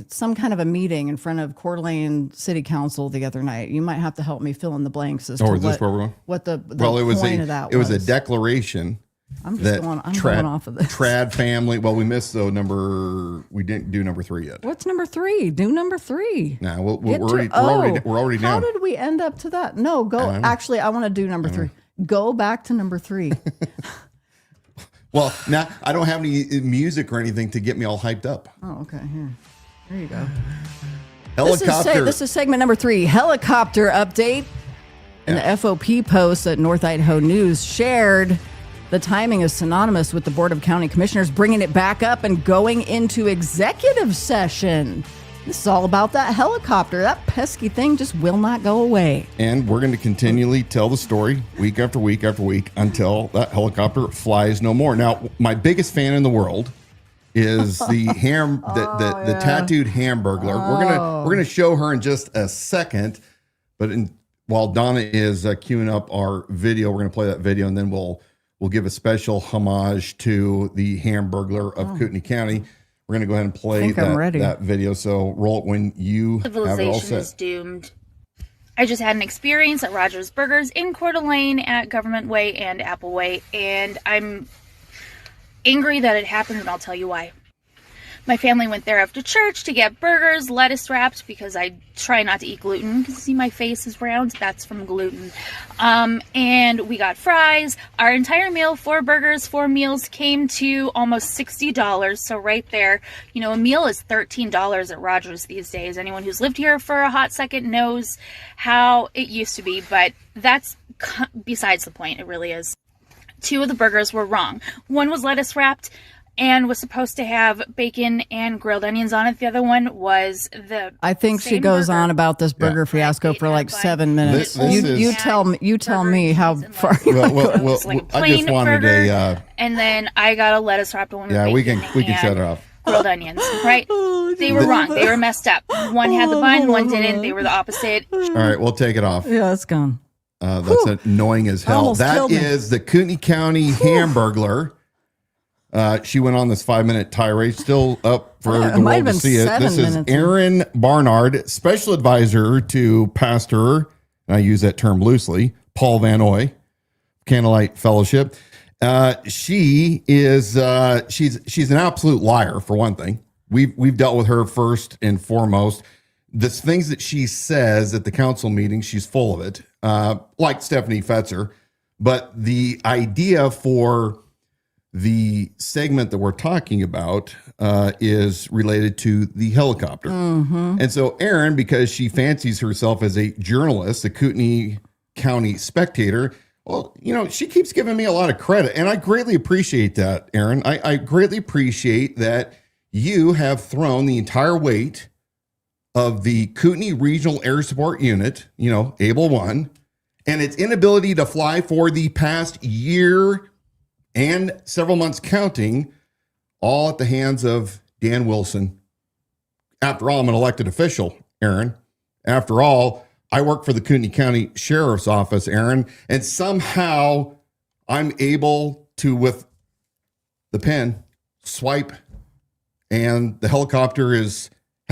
some kind of a meeting in front of Coeur d'Alene City Council the other night. You might have to help me fill in the blanks as to is this where we're going? What the point of that was. It was a declaration. I'm going off of this. Trad family. Well, we missed we didn't do number 3 yet. What's number 3? Do number 3. No, we're already down. How did we end up to that? No, go. Actually, I want to do number 3. Go back to number 3. Well, now I don't have any music or anything to get me all hyped up. Oh, okay. There you go. Helicopter. This is segment number 3. Helicopter update. And the FOP post at North Idaho News shared the timing is synonymous with the Board of County Commissioners bringing it back up and going into executive session. This is all about that helicopter. That pesky thing just will not go away. And we're going to continually tell the story week after week after week until that helicopter flies no more. Now, my biggest fan in the world is the tattooed Hamburglar. We're gonna show her in just a second, but while Donna is queuing up our video, we're gonna play that video, and then we'll give a special homage to the Hamburglar of Kootenai County. We're going to go ahead and play that video. So roll it when you have it all set. Civilization is doomed. I just had an experience at Rogers Burgers in Coeur d'Alene at Government Way and Apple Way, and I'm angry that it happened, and I'll tell you why. My family went there after church to get burgers, lettuce wrapped, because I try not to eat gluten. Because see, my face is round. That's from gluten. And we got fries. Our entire meal, 4 burgers, 4 meals, came to almost $60. So right there, a meal is $13 at Rogers these days. Anyone who's lived here for a hot second knows how it used to be. But that's besides the point. It really is. 2 of the burgers were wrong. One was lettuce wrapped and was supposed to have bacon and grilled onions on it. The other one was I think she goes on about this burger fiasco for like 7 minutes. You tell me how far. Well, like a plain burger, and then I got a lettuce wrapped one. Yeah, we can shut it off. Grilled onions, right? They were wrong. They were messed up. One had the bun, one didn't. They were the opposite. All right, we'll take it off. Yeah, it's gone. That's annoying as hell. That is the Kootenai County Hamburglar. She went on this 5-minute tirade, still up for the world to see it. This is Erin Barnard, special advisor to Pastor, and I use that term loosely, Paul Vannoy, Candlelight Fellowship. She is she's an absolute liar, for one thing. We've dealt with her first and foremost. The things that she says at the council meeting, she's full of it, like Stephanie Fetzer. But the idea for the segment that we're talking about is related to the helicopter. Mm-hmm. And so Erin, because she fancies herself as a journalist, a Kootenai County Spectator, well, she keeps giving me a lot of credit. And I greatly appreciate that, Erin. I greatly appreciate that you have thrown the entire weight of the Kootenai Regional Air Support Unit, Able 1, and its inability to fly for the past year and several months counting, all at the hands of Dan Wilson. After all, I'm an elected official, Erin. After all, I work for the Kootenai County Sheriff's Office, Erin, and somehow I'm able to, with the pen, swipe, and the helicopter has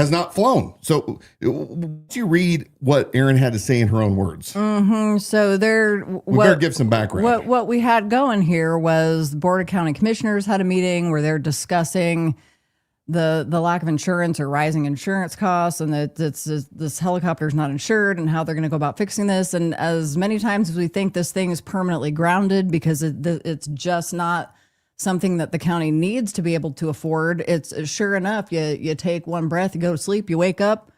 not flown. So would you read what Erin had to say in her own words? Mm-hmm. So we better give some background. What we had going here was the Board of County Commissioners had a meeting where they're discussing the lack of insurance or rising insurance costs, and that this helicopter is not insured, and how they're going to go about fixing this. And as many times as we think this thing is permanently grounded because it's just not something that the county needs to be able to afford, it's sure enough, you take one breath, you go to sleep, you wake up,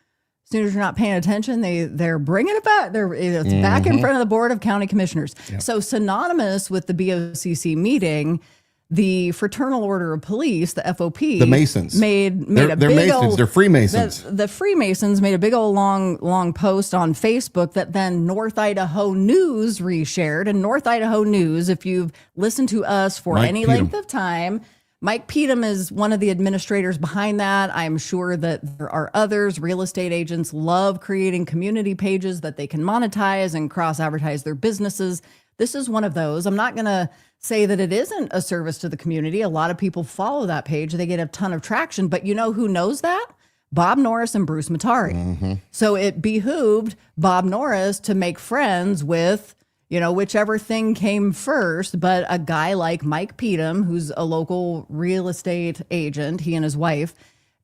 as soon as you're not paying attention, they're bringing it back. It's back in front of the Board of County Commissioners. Yep. So synonymous with the BOCC meeting, the Fraternal Order of Police, the FOP, the Masons made they're a big Masons. old, They're Freemasons. The Freemasons made a big old long post on Facebook that then North Idaho News reshared. And North Idaho News, if you've listened to us for any length of time, Mike Petum is one of the administrators behind that. I'm sure that there are others. Real estate agents love creating community pages that they can monetize and cross-advertise their businesses. This is one of those. I'm not going to say that it isn't a service to the community. A lot of people follow that page. They get a ton of traction. But you know who knows that? Bob Norris and Bruce Matari. So it behooved Bob Norris to make friends with, whichever thing came first. But a guy like Mike Petum, who's a local real estate agent, he and his wife,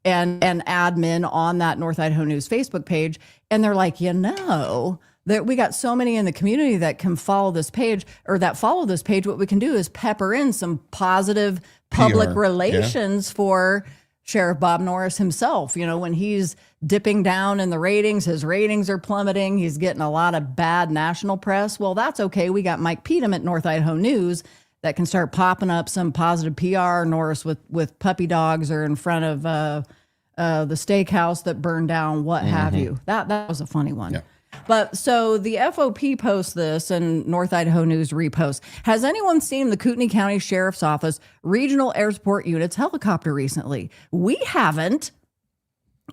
and an admin on that North Idaho News Facebook page. And they're like, that we got so many in the community that can follow this page What we can do is pepper in some positive public relations for Sheriff Bob Norris himself. When he's dipping down in the ratings, his ratings are plummeting. He's getting a lot of bad national press. Well, that's okay. We got Mike Petum at North Idaho News that can start popping up some positive PR. Norris with puppy dogs or in front of the steakhouse that burned down, what have you. That was a funny one. Yeah. But so the FOP posts this and North Idaho News reposts. Has anyone seen the Kootenai County Sheriff's Office Regional Air Support Unit's helicopter recently? We haven't.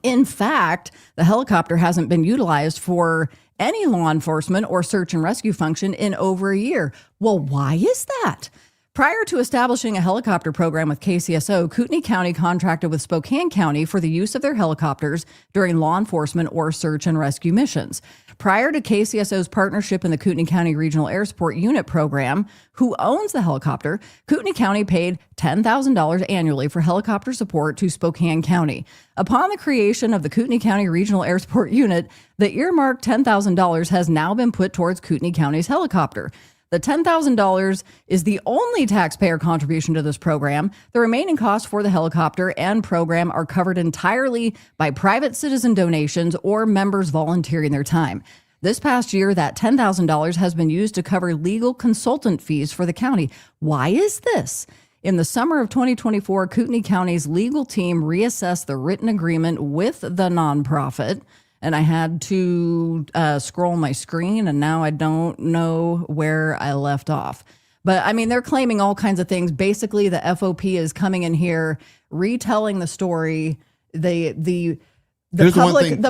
In fact, the helicopter hasn't been utilized for any law enforcement or search and rescue function in over a year. Well, why is that? Prior to establishing a helicopter program with KCSO, Kootenai County contracted with Spokane County for the use of their helicopters during law enforcement or search and rescue missions. Prior to KCSO's partnership in the Kootenai County Regional Air Support Unit program, who owns the helicopter, Kootenai County paid $10,000 annually for helicopter support to Spokane County. Upon the creation of the Kootenai County Regional Air Support Unit, the earmarked $10,000 has now been put towards Kootenai County's helicopter. The $10,000 is the only taxpayer contribution to this program. The remaining costs for the helicopter and program are covered entirely by private citizen donations or members volunteering their time. This past year, that $10,000 has been used to cover legal consultant fees for the county. Why is this? In the summer of 2024, Kootenai County's legal team reassessed the written agreement with the nonprofit. And I had to scroll my screen, and now I don't know where I left off. But I mean, they're claiming all kinds of things. Basically, the FOP is coming in here, retelling the story. The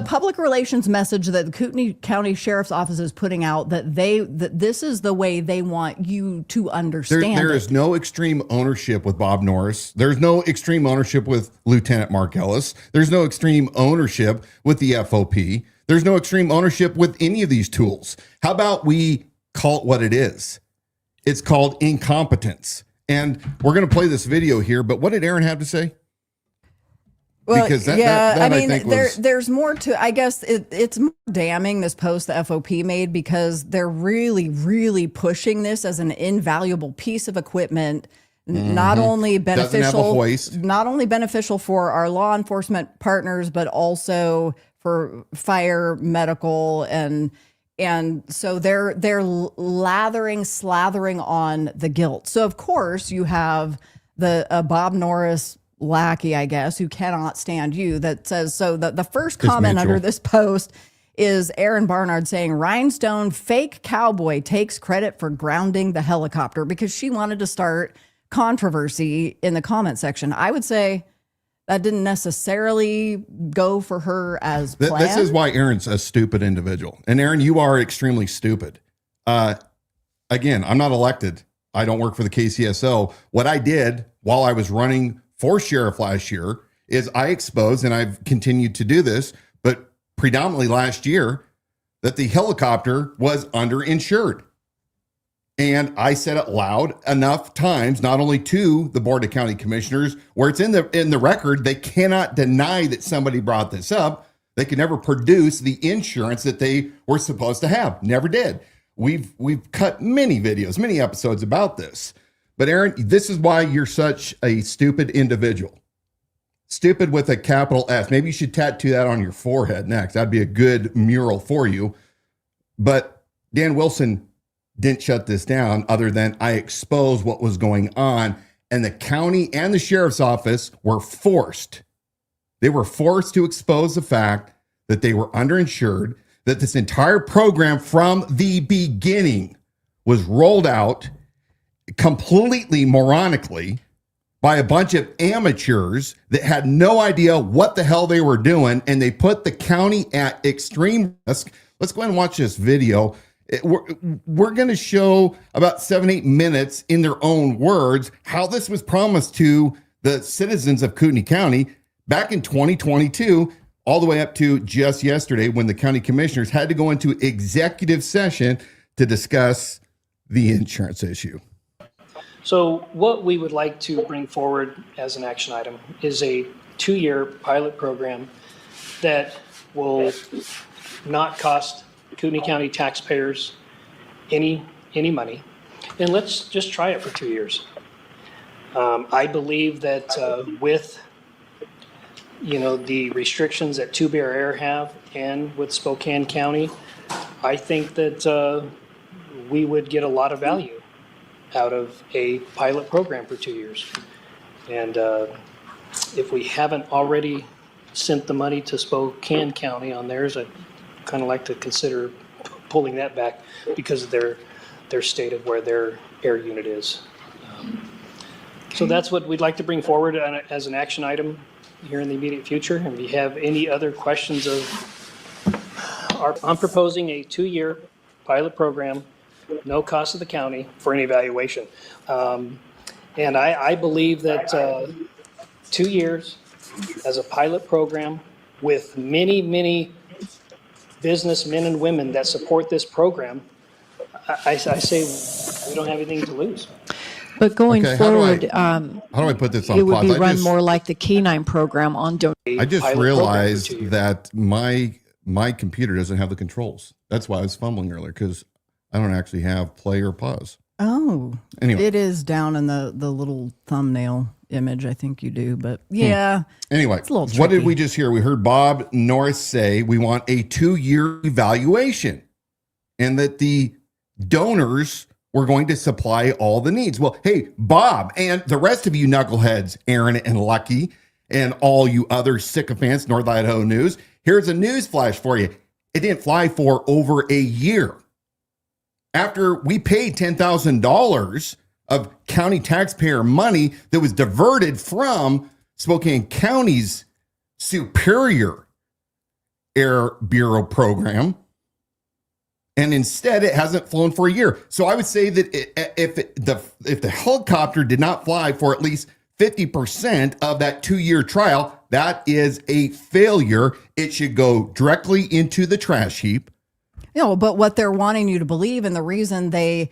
public relations message that the Kootenai County Sheriff's Office is putting out that this is the way they want you to understand. There is no extreme ownership with Bob Norris. There's no extreme ownership with Lieutenant Mark Ellis. There's no extreme ownership with the FOP. There's no extreme ownership with any of these tools. How about we call it what it is? It's called incompetence. And we're going to play this video here, but what did Aaron have to say? Well, because there's more to, I guess it's more damning, this post the FOP made, because they're really, really pushing this as an invaluable piece of equipment, not only beneficial for our law enforcement partners, but also for fire, medical, and so they're slathering on the guilt. So of course you have the Bob Norris lackey, I guess, who cannot stand you, that says, so the first comment under this post is Aaron Barnard saying Rhinestone fake cowboy takes credit for grounding the helicopter, because she wanted to start controversy in the comment section. I would say that didn't necessarily go for her as planned. This is why Aaron's a stupid individual. And Aaron, you are extremely stupid. Again, I'm not elected. I don't work for the KCSO. What I did while I was running for sheriff last year is I exposed, and I've continued to do this, but predominantly last year, that the helicopter was underinsured. And I said it loud enough times, not only to the Board of County Commissioners, where it's in the record, they cannot deny that somebody brought this up. They could never produce the insurance that they were supposed to have. Never did. We've cut many videos, many episodes about this. But Aaron, this is why you're such a stupid individual. Stupid with a capital S. Maybe you should tattoo that on your forehead next. That'd be a good mural for you. But Dan Wilson didn't shut this down, other than I exposed what was going on And the county and the sheriff's office were forced. They were forced to expose the fact that they were underinsured, that this entire program from the beginning was rolled out completely moronically by a bunch of amateurs that had no idea what the hell they were doing, and they put the county at extreme risk. Let's go ahead and watch this video. We're going to show about 7-8 minutes in their own words how this was promised to the citizens of Kootenai County back in 2022, all the way up to just yesterday when the county commissioners had to go into executive session to discuss the insurance issue. So what we would like to bring forward as an action item is a 2-year pilot program that will not cost Kootenai County taxpayers any money. And let's just try it for 2 years. I believe that with the restrictions that Two Bear Air have and with Spokane County, I think that we would get a lot of value out of a pilot program for 2 years. And if we haven't already sent the money to Spokane County on theirs, I'd kind of like to consider pulling that back because of their state of where their air unit is. So that's what we'd like to bring forward as an action item here in the immediate future. And if you have any other questions I'm proposing a 2-year pilot program, no cost to the county for an evaluation. And I believe that 2 years as a pilot program with many businessmen and women that support this program, I say we don't have anything to lose. But going forward, how do I put this on it would pause? be run more like the K9 program on donation. I just realized that my computer doesn't have the controls. That's why I was fumbling earlier, because I don't actually have play or pause. Oh, anyway, it is down in the little thumbnail image. I think you do, but yeah. Anyway, it's a little tricky. What did we just hear? We heard Bob Norris say we want a 2-year evaluation and that the donors were going to supply all the needs. Well, hey, Bob and the rest of you knuckleheads, Aaron and Lucky, and all you other sycophants, North Idaho News, here's a news flash for you. It didn't fly for over a year. After we paid $10,000 of county taxpayer money that was diverted from Spokane County's Superior Air Bureau program, and instead it hasn't flown for a year. So I would say that if the helicopter did not fly for at least 50% of that 2-year trial, that is a failure. It should go directly into the trash heap. But what they're wanting you to believe, and the reason they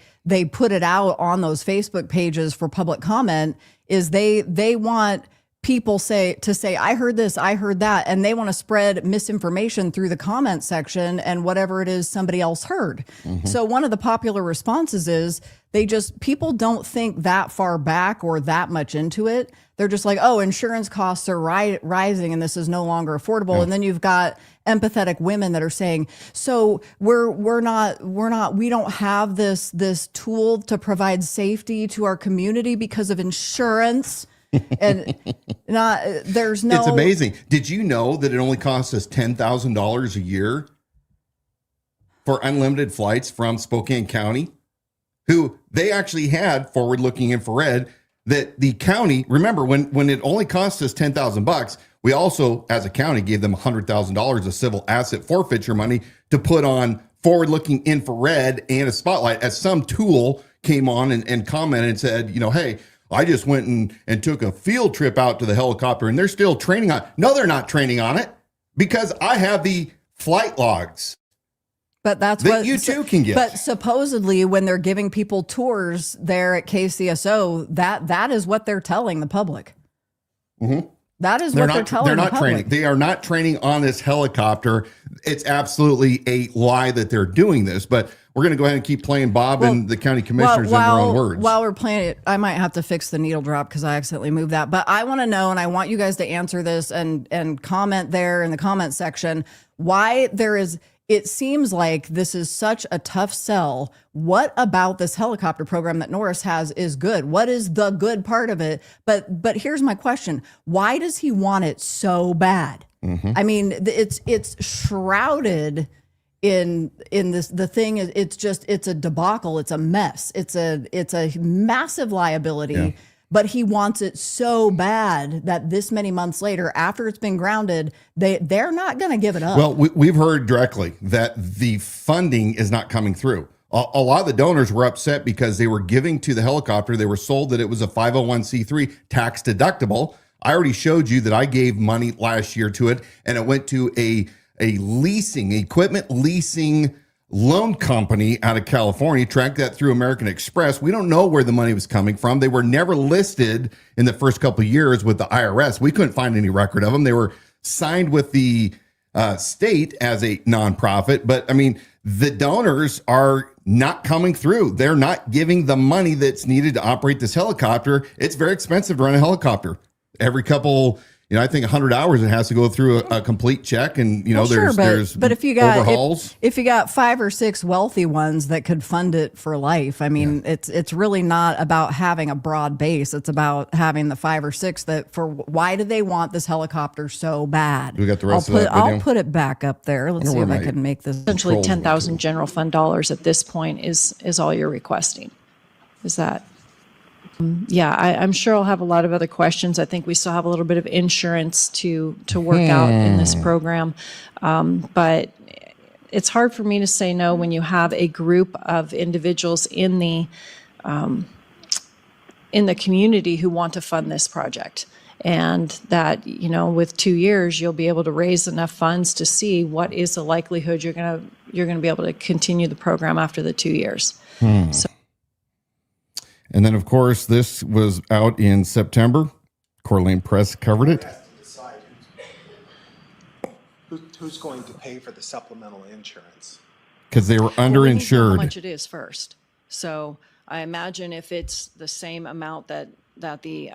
put it out on those Facebook pages for public comment, is they want people to say, I heard this, I heard that, and they want to spread misinformation through the comment section and whatever it is somebody else heard. Mm-hmm. So one of the popular responses is people don't think that far back or that much into it. They're just like, oh, insurance costs are rising and this is no longer affordable. Yeah. And then you've got empathetic women that are saying, so we don't have this tool to provide safety to our community because of insurance. And it's amazing. Did you know that it only costs us $10,000 a year for unlimited flights from Spokane County, who they actually had forward-looking infrared that the county, remember when it only cost us $10,000, we also, as a county, gave them $100,000 of civil asset forfeiture money to put on forward-looking infrared and a spotlight, as some tool came on and commented and said, hey, I just went and took a field trip out to the helicopter and they're still training on it. No, they're not training on it because I have the flight logs. But that's that what you too can get. But supposedly when they're giving people tours there at KCSO, that is what they're telling the public. Mm-hmm. That is what they're telling the public. Training. They are not training on this helicopter. It's absolutely a lie that they're doing this, but we're going to go ahead and keep playing Bob and the county commissioners in their own words. While we're playing it, I might have to fix the needle drop because I accidentally moved that. But I want to know, and I want you guys to answer this and comment there in the comment section, why there is it seems like this is such a tough sell. What about this helicopter program that Norris has is good? What is the good part of it? But here's my question. Why does he want it so bad? I mean, it's shrouded in this, the thing is, it's a debacle. It's a mess. It's a massive liability. Yeah. But he wants it so bad that this many months later, after it's been grounded, they're not going to give it up. Well, we've heard directly that the funding is not coming through. A lot of the donors were upset because they were giving to the helicopter. They were sold that it was a 501c3 tax deductible. I already showed you that I gave money last year to it, and it went to a equipment leasing loan company out of California. Tracked that through American Express. We don't know where the money was coming from. They were never listed in the first couple of years with the IRS. We couldn't find any record of them. They were signed with the state as a nonprofit. But I mean, the donors are not coming through. They're not giving the money that's needed to operate this helicopter. It's very expensive to run a helicopter. Every couple, I think 100 hours it has to go through a complete check, and there's but if you got overhauls. If you got 5 or 6 wealthy ones that could fund it for life, I mean, it's really not about having a broad base. It's about having the 5 or 6 why do they want this helicopter so bad? We got the rest of that video? I'll put it back up there. Let's see if I can make this. Essentially 10,000 general fund dollars at this point is all you're requesting. Is that? Yeah, I'm sure I'll have a lot of other questions. I think we still have a little bit of insurance to work out in this program. But it's hard for me to say no when you have a group of individuals in the community who want to fund this project. And that, with 2 years, you'll be able to raise enough funds to see what is the likelihood you're going to be able to continue the program after the 2 years. So. And then, of course, this was out in September. Coeur d'Alene Press covered it. Who's going to pay for the supplemental insurance? Because they were underinsured. We need to know how much it is first. So I imagine if it's the same amount that the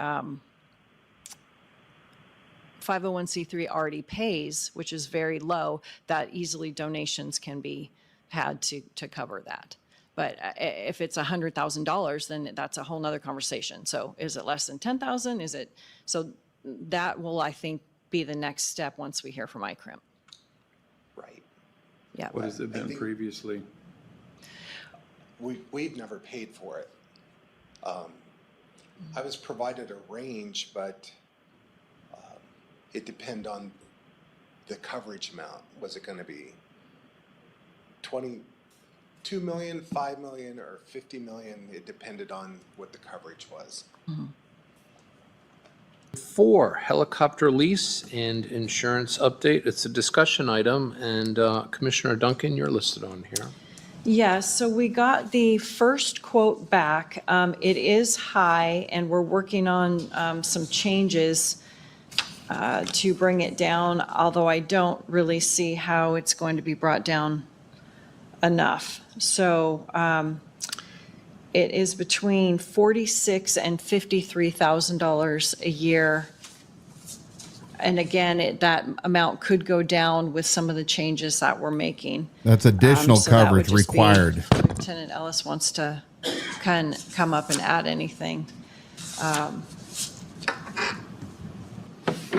501c3 already pays, which is very low, that easily donations can be had to cover that. But if it's $100,000, then that's a whole nother conversation. So is it less than 10,000? So that will, I think, be the next step once we hear from ICRIM. Right. Yeah. What has it been previously? We've never paid for it. I was provided a range, but it depended on the coverage amount. Was it going to be 2 million, 5 million, or 50 million? It depended on what the coverage was. Mm-hmm. 4, helicopter lease and insurance update. It's a discussion item, and Commissioner Duncan, you're listed on here. Yes, so we got the first quote back. It is high, and we're working on some changes to bring it down, although I don't really see how it's going to be brought down enough. So it is between $46,000 and $53,000 a year. And again, that amount could go down with some of the changes that we're making. That's additional So that would coverage just be- required. Lieutenant Ellis wants to come up and add anything.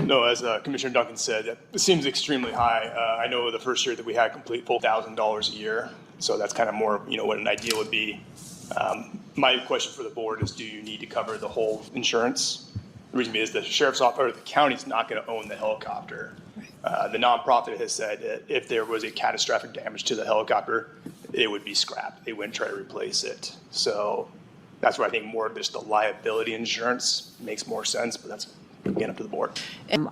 No, as Commissioner Duncan said, it seems extremely high. I know the first year that we had complete full $1,000 a year, so that's kind of more, what an ideal would be. My question for the board is, do you need to cover the whole insurance? The reason is the sheriff's office or the county's not going to own the helicopter. The nonprofit has said that if there was a catastrophic damage to the helicopter, it would be scrapped. They wouldn't try to replace it. So that's where I think more of just the liability insurance makes more sense, but that's again up to the board.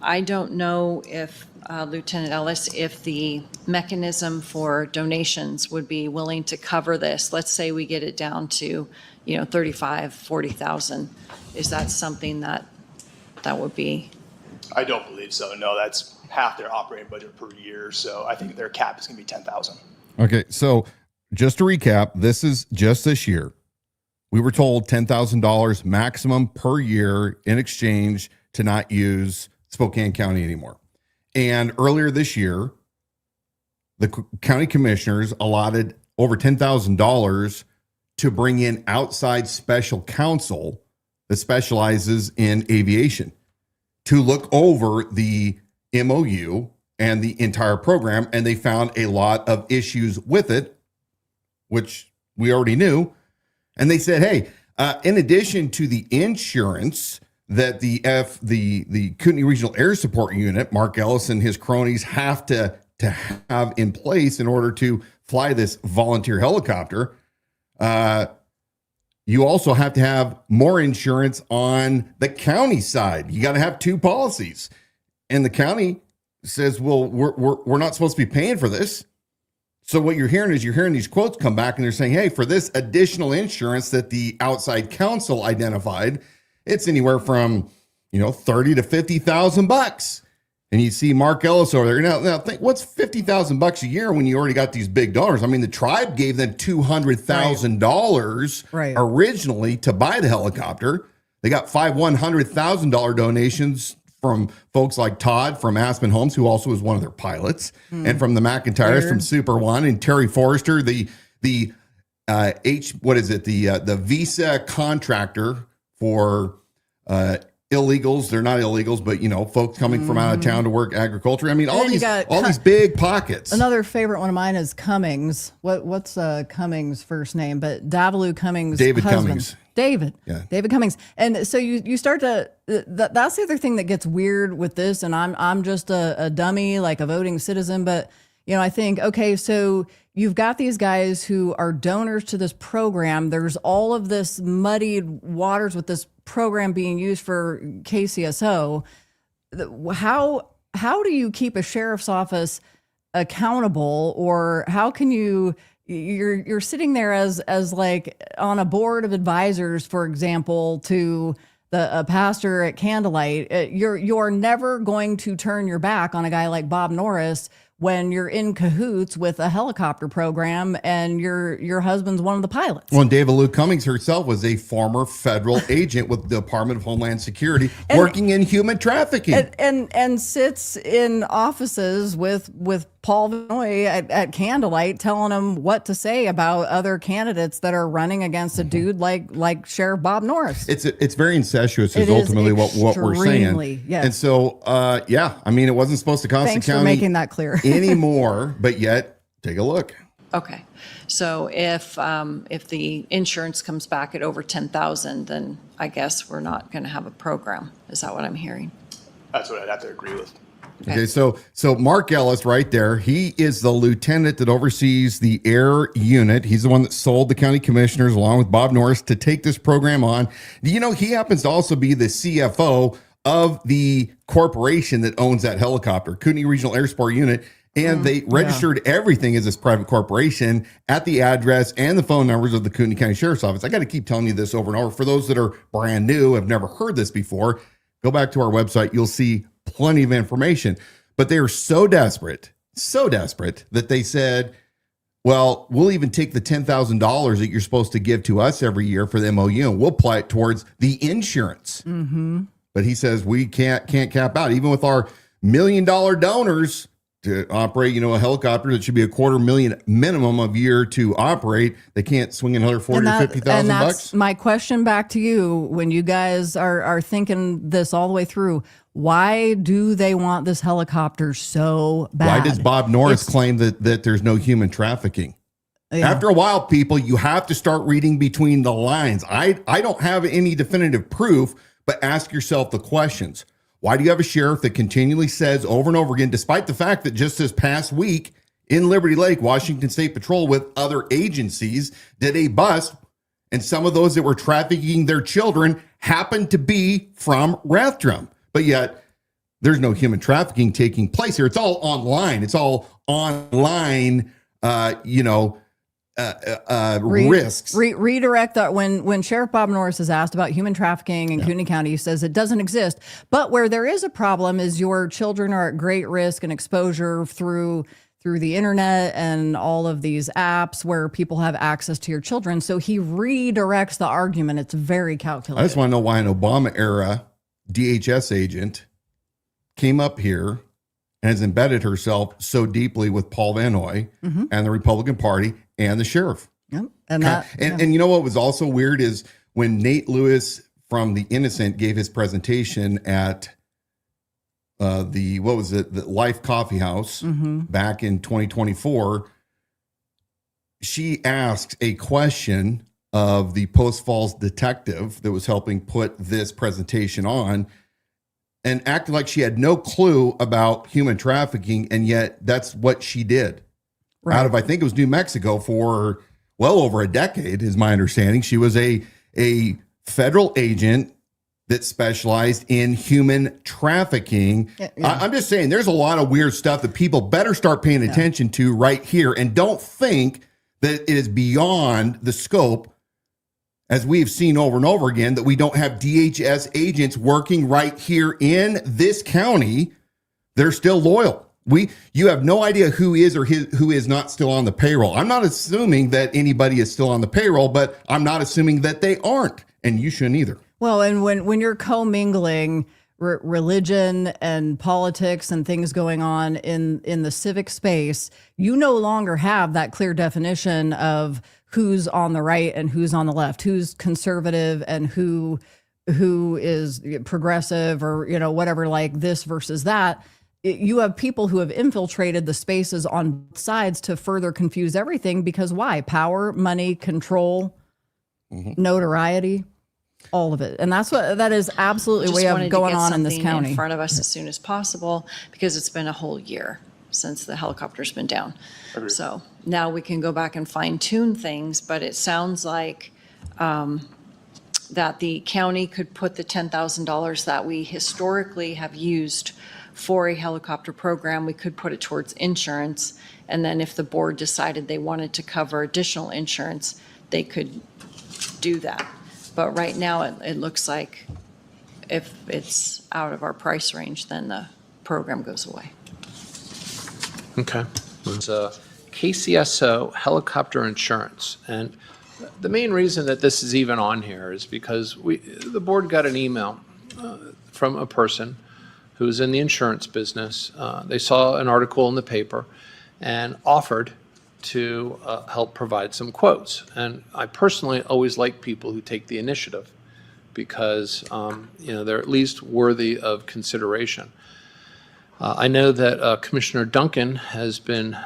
I don't know if, Lieutenant Ellis, if the mechanism for donations would be willing to cover this. Let's say we get it down to, 35, 40,000. Is that something that would be? I don't believe so. No, that's half their operating budget per year. So I think their cap is going to be 10,000. Okay, so just to recap, this is just this year. We were told $10,000 maximum per year in exchange to not use Spokane County anymore. And earlier this year, the county commissioners allotted over $10,000 to bring in outside special counsel that specializes in aviation to look over the MOU and the entire program. And they found a lot of issues with it, which we already knew. And they said, hey, in addition to the insurance that the Kootenai Regional Air Support Unit, Mark Ellis and his cronies have to have in place in order to fly this volunteer helicopter, you also have to have more insurance on the county side. You got to have two policies. And the county says, well, we're not supposed to be paying for this. So what you're hearing these quotes come back and they're saying, hey, for this additional insurance that the outside counsel identified, it's anywhere from, $30,000 to $50,000. And you see Mark Ellis over there. Now think, what's $50,000 a year when you already got these big dollars? I mean, the tribe gave them $200,000 originally to buy the helicopter. They got $100,000 donations from folks like Todd from Aspen Homes, who also is one of their pilots, and from the McIntyres from Super One, and Terry Forrester, the visa contractor for illegals. They're not illegals, but folks coming from out of town to work agriculture. I mean, all these big pockets. Another favorite one of mine is Cummings. What's Cummings' first name? But Davalu Cummings' David husband. Cummings. David. Yeah. David Cummings. And so you start to that's the other thing that gets weird with this. And I'm just a dummy, like a voting citizen, but I think, okay, so you've got these guys who are donors to this program. There's all of this muddied waters with this program being used for KCSO. How do you keep a sheriff's office accountable, or how can you're sitting there as like on a board of advisors, for example, to a pastor at Candlelight? You're never going to turn your back on a guy like Bob Norris when you're in cahoots with a helicopter program and your husband's one of the pilots. Well, David Lou Cummings herself was a former federal agent with the Department of Homeland Security working in human trafficking. And sits in offices with Paul Vannoy at Candlelight telling him what to say about other candidates that are running against a dude like Sheriff Bob Norris. It's very incestuous is ultimately what we're saying. Yes. And so, I mean, it wasn't supposed to cost Thanks the county for making that clear. anymore, but yet, take a look. Okay, so if the insurance comes back at over 10,000, then I guess we're not going to have a program. Is that what I'm hearing? That's what I'd have to agree with. Okay, so Mark Ellis right there, he is the lieutenant that oversees the air unit. He's the one that sold the county commissioners along with Bob Norris to take this program on. He happens to also be the CFO of the corporation that owns that helicopter, Kootenai Regional Air Support Unit. And they registered everything as this private corporation at the address and the phone numbers of the Kootenai County Sheriff's Office. I got to keep telling you this over and over. For those that are brand new, have never heard this before, go back to our website. You'll see plenty of information. But they are so desperate that they said, well, we'll even take the $10,000 that you're supposed to give to us every year for the MOU, and we'll apply it towards the insurance. Mm-hmm. But he says we can't cap out, even with our $1 million donors to operate, a helicopter that should be $250,000 minimum of year to operate. They can't swing another $40,000 or $50,000. And that's my question back to you. When you guys are thinking this all the way through, why do they want this helicopter so bad? Why does Bob Norris claim that there's no human trafficking? Yeah. After a while, people, you have to start reading between the lines. I don't have any definitive proof, but ask yourself the questions. Why do you have a sheriff that continually says over and over again, despite the fact that just this past week in Liberty Lake, Washington State Patrol with other agencies did a bust, and some of those that were trafficking their children happened to be from Rathdrum. But yet there's no human trafficking taking place here. It's all online. It's all online, risks. Redirect that when Sheriff Bob Norris is asked about human trafficking in Kootenai County, he says it doesn't exist. But where there is a problem is your children are at great risk and exposure through the internet and all of these apps where people have access to your children. So he redirects the argument. It's very calculated. I just want to know why an Obama era DHS agent came up here and has embedded herself so deeply with Paul Vannoy and the Republican Party and the sheriff. Yep. And you know what was also weird is when Nate Lewis from The Innocent gave his presentation at the Life Coffee House back in 2024, she asked a question of the Post Falls detective that was helping put this presentation on, and acted like she had no clue about human trafficking, and yet that's what she did. Right. Out of, I think it was New Mexico for well over a decade, is my understanding. She was a federal agent that specialized in human trafficking. Yeah. I'm just saying there's a lot of weird stuff that people better start paying attention to right here, and don't think that it is beyond the scope, as we've seen over and over again, that we don't have DHS agents working right here in this county. They're still loyal. You have no idea who is or who is not still on the payroll. I'm not assuming that anybody is still on the payroll, but I'm not assuming that they aren't, and you shouldn't either. Well, and when you're commingling religion and politics and things going on in the civic space, you no longer have that clear definition of who's on the right and who's on the left, who's conservative and who is progressive, or whatever, like this versus that. You have people who have infiltrated the spaces on both sides to further confuse everything, because why? Power, money, control, notoriety. All of it. And that is absolutely what we have going on in this county. In front of us as soon as possible, because it's been a whole year since the helicopter's been down. Agreed. So now we can go back and fine tune things, but it sounds like that the county could put the $10,000 that we historically have used for a helicopter program, we could put it towards insurance. And then if the board decided they wanted to cover additional insurance, they could do that. But right now, it looks like if it's out of our price range, then the program goes away. Okay. It's KCSO helicopter insurance. And the main reason that this is even on here is because the board got an email from a person who's in the insurance business. They saw an article in the paper and offered to help provide some quotes. And I personally always like people who take the initiative, because they're at least worthy of consideration. I know that Commissioner Duncan has been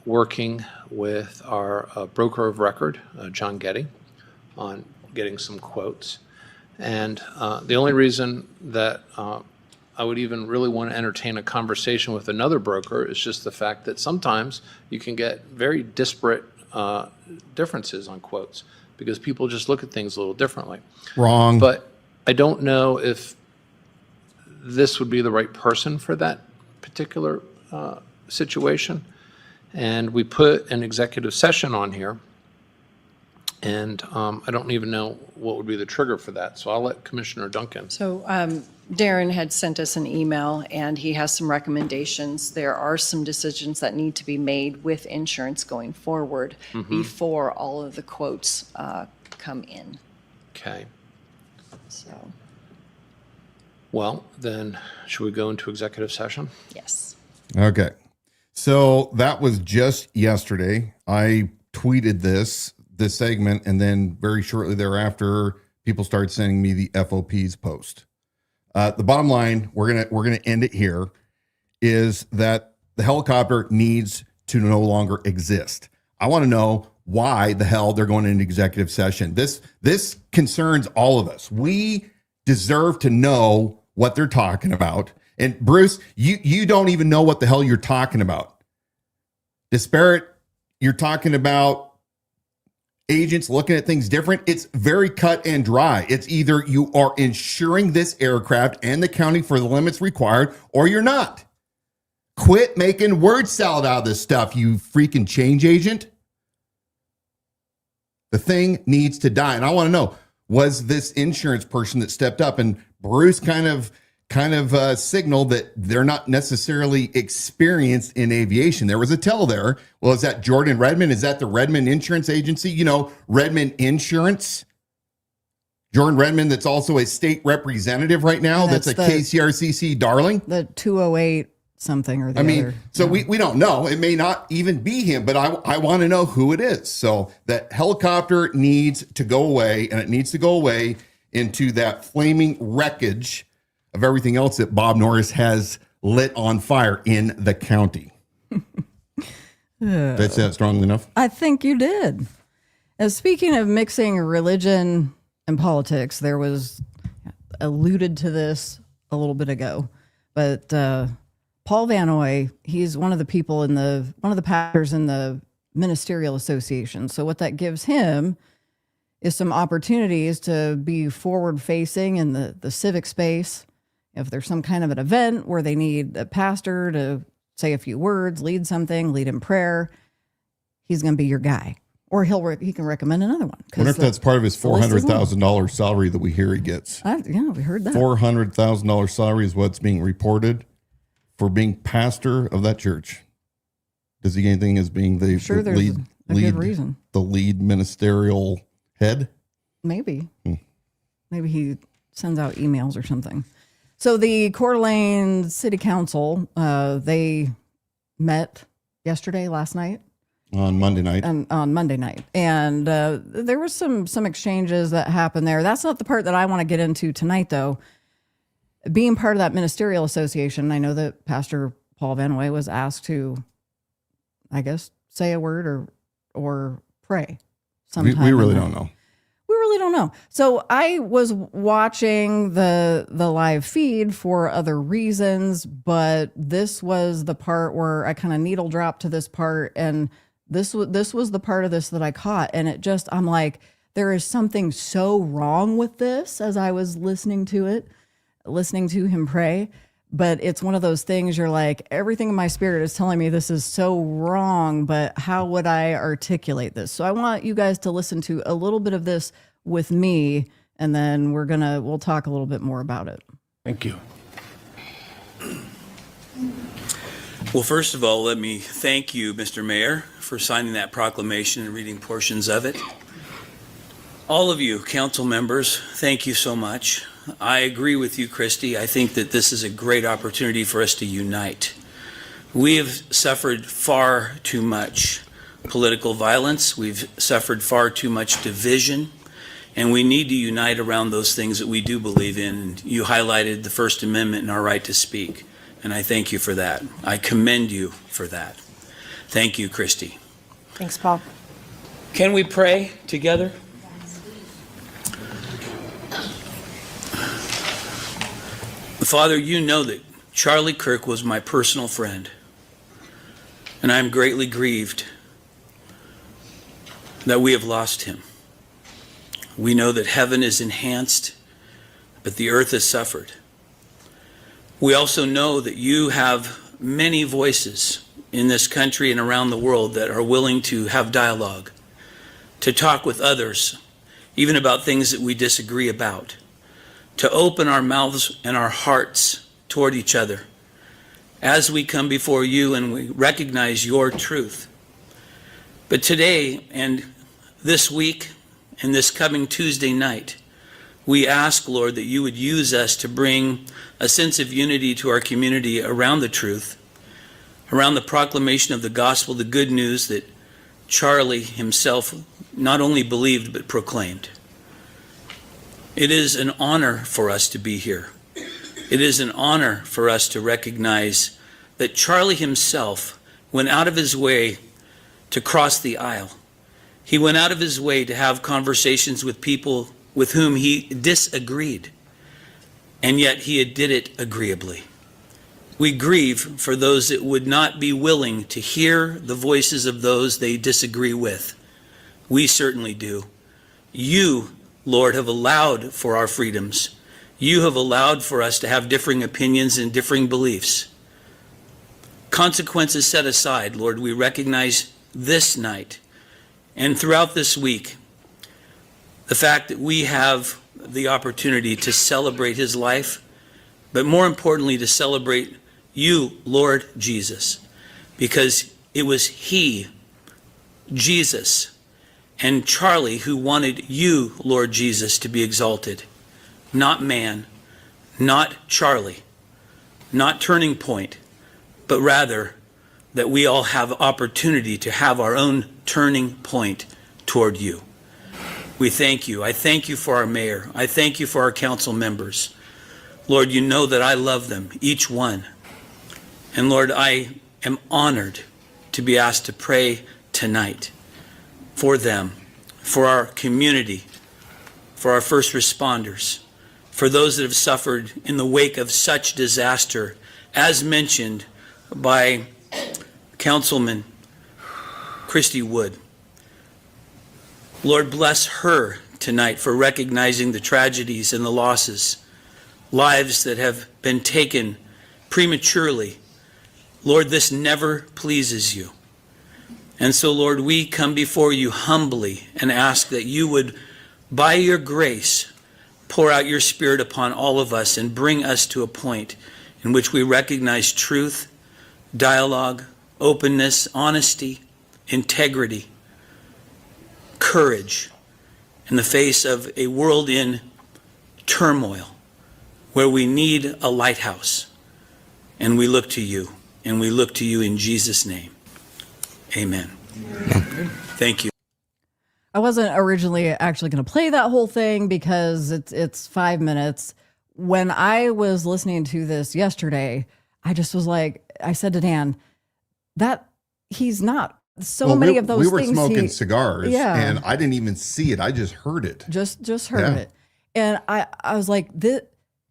working with our broker of record, John Getty, on getting some quotes. And the only reason that I would even really want to entertain a conversation with another broker is just the fact that sometimes you can get very disparate differences on quotes, because people just look at things a little differently. Wrong. But I don't know if this would be the right person for that particular situation. And we put an executive session on here, and I don't even know what would be the trigger for that. So I'll let Commissioner Duncan. So Darren had sent us an email, and he has some recommendations. There are some decisions that need to be made with insurance going forward before all of the quotes come in. Okay. So. Well, then, should we go into executive session? Yes. Okay. So that was just yesterday. I tweeted this segment, and then very shortly thereafter, people started sending me the FOP's post. The bottom line, we're gonna end it here, is that the helicopter needs to no longer exist. I want to know why the hell they're going into executive session. This concerns all of us. We deserve to know what they're talking about. And Bruce, you don't even know what the hell you're talking about. Disparate, you're talking about agents looking at things different. It's very cut and dry. It's either you are insuring this aircraft and the county for the limits required, or you're not. Quit making word salad out of this stuff, you freaking change agent. The thing needs to die. And I want to know, was this insurance person that stepped up, and Bruce kind of signaled that they're not necessarily experienced in aviation. There was a tell there. Well, is that Jordan Redmond? Is that the Redmond Insurance Agency? You know, Redmond Insurance. Jordan Redmond, that's also a state representative right now. That's a KCRCC darling. The 208 something or the I mean, other. so we don't know. It may not even be him, but I want to know who it is. So that helicopter needs to go away, and it needs to go away into that flaming wreckage of everything else that Bob Norris has lit on fire in the county. Did I say that strongly enough? I think you did. Speaking of mixing religion and politics, there was alluded to this a little bit ago, but Paul Vannoy, he's one of the people one of the pastors in the Ministerial Association. So what that gives him is some opportunities to be forward facing in the civic space. If there's some kind of an event where they need a pastor to say a few words, lead something, lead in prayer, he's going to be your guy. Or he can recommend another one. I wonder if that's part of his $400,000 salary that we hear he gets. Yeah, we heard that. $400,000 salary is what's being reported for being pastor of that church. Does he get anything as being the There's a good reason. The lead ministerial head? Maybe. Maybe he sends out emails or something. So the Coeur d'Alene City Council, they met last night. On Monday night. On Monday night. And there was some exchanges that happened there. That's not the part that I want to get into tonight, though. Being part of that ministerial association, I know that Pastor Paul Vannoy was asked to, I guess, say a word or pray sometime. We really don't know. We really don't know. So I was watching the live feed for other reasons, but this was the part where I kind of needle dropped to this part, and this was the part of this that I caught, and I'm like, there is something so wrong with this as I was listening to him pray. But it's one of those things you're like, everything in my spirit is telling me this is so wrong, but how would I articulate this? So I want you guys to listen to a little bit of this with me, and then we'll talk a little bit more about it. Thank you. Well, first of all, let me thank you, Mr. Mayor, for signing that proclamation and reading portions of it. All of you council members, thank you so much. I agree with you, Christy. I think that this is a great opportunity for us to unite. We have suffered far too much political violence. We've suffered far too much division, and we need to unite around those things that we do believe in. And you highlighted the First Amendment and our right to speak, and I thank you for that. I commend you for that. Thank you, Christy. Thanks, Paul. Can we pray together? Father, you know that Charlie Kirk was my personal friend, and I am greatly grieved that we have lost him. We know that heaven is enhanced, but the earth has suffered. We also know that you have many voices in this country and around the world that are willing to have dialogue, to talk with others, even about things that we disagree about, to open our mouths and our hearts toward each other as we come before you and we recognize your truth. But today and this week and this coming Tuesday night, we ask, Lord, that you would use us to bring a sense of unity to our community around the truth, around the proclamation of the gospel, the good news that Charlie himself not only believed but proclaimed. It is an honor for us to be here. It is an honor for us to recognize that Charlie himself went out of his way to cross the aisle. He went out of his way to have conversations with people with whom he disagreed, and yet he did it agreeably. We grieve for those that would not be willing to hear the voices of those they disagree with. We certainly do. You, Lord, have allowed for our freedoms. You have allowed for us to have differing opinions and differing beliefs. Consequences set aside, Lord, we recognize this night and throughout this week the fact that we have the opportunity to celebrate his life, but more importantly to celebrate you, Lord Jesus, because it was he, Jesus, and Charlie who wanted you, Lord Jesus, to be exalted. Not man, not Charlie, not Turning Point, but rather that we all have opportunity to have our own turning point toward you. We thank you. I thank you for our mayor. I thank you for our council members. Lord, you know that I love them, each one. And Lord, I am honored to be asked to pray tonight for them, for our community, for our first responders, for those that have suffered in the wake of such disaster, as mentioned by Councilman Christy Wood. Lord, bless her tonight for recognizing the tragedies and the losses, lives that have been taken prematurely. Lord, this never pleases you. And so, Lord, we come before you humbly and ask that you would, by your grace, pour out your Spirit upon all of us and bring us to a point in which we recognize truth, dialogue, openness, honesty, integrity, courage in the face of a world in turmoil where we need a lighthouse. And we look to you, and we look to you in Jesus' name. Amen. Thank you. I wasn't originally actually going to play that whole thing because it's 5 minutes. When I was listening to this yesterday, I just was like, I said to Dan, that he's not many of those we were things. Smoking cigars, and I didn't even see it. I just heard it. Just heard it. And I was like,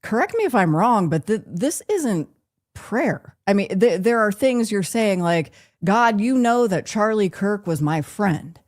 correct me if I'm wrong, but this isn't prayer. I mean, there are things you're saying like, God, you know that Charlie Kirk was my friend.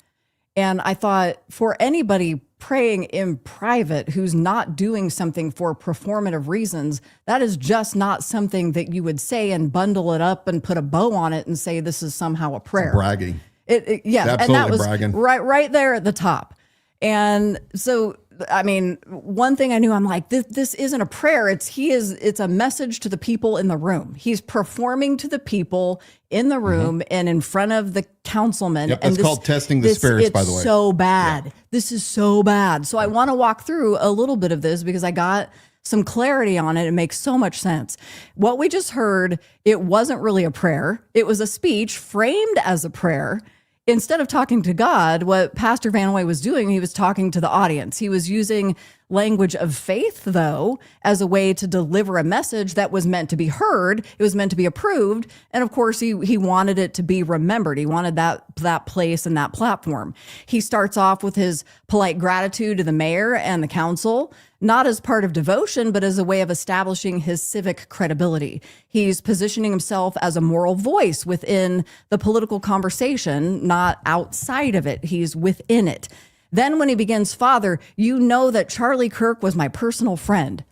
And I thought, for anybody praying in private who's not doing something for performative reasons, that is just not something that you would say and bundle it up and put a bow on it and say this is somehow a prayer. It's bragging. Yeah, absolutely, and that was bragging. right there at the top. And so, I mean, one thing I knew, I'm like, this isn't a prayer. It's a message to the people in the room. He's performing to the people in the room and in front of the councilman. Yep, and it's called testing the spirits, by the way. It's so bad. Yeah. This is so bad. So I want to walk through a little bit of this because I got some clarity on it. It makes so much sense. What we just heard, it wasn't really a prayer. It was a speech framed as a prayer. Instead of talking to God, what Pastor Vannoy was doing, he was talking to the audience. He was using language of faith, though, as a way to deliver a message that was meant to be heard. It was meant to be approved. And of course, he wanted it to be remembered. He wanted that place and that platform. He starts off with his polite gratitude to the mayor and the council, not as part of devotion, but as a way of establishing his civic credibility. He's positioning himself as a moral voice within the political conversation, not outside of it. He's within it. Then when he begins, Father, you know that Charlie Kirk was my personal friend.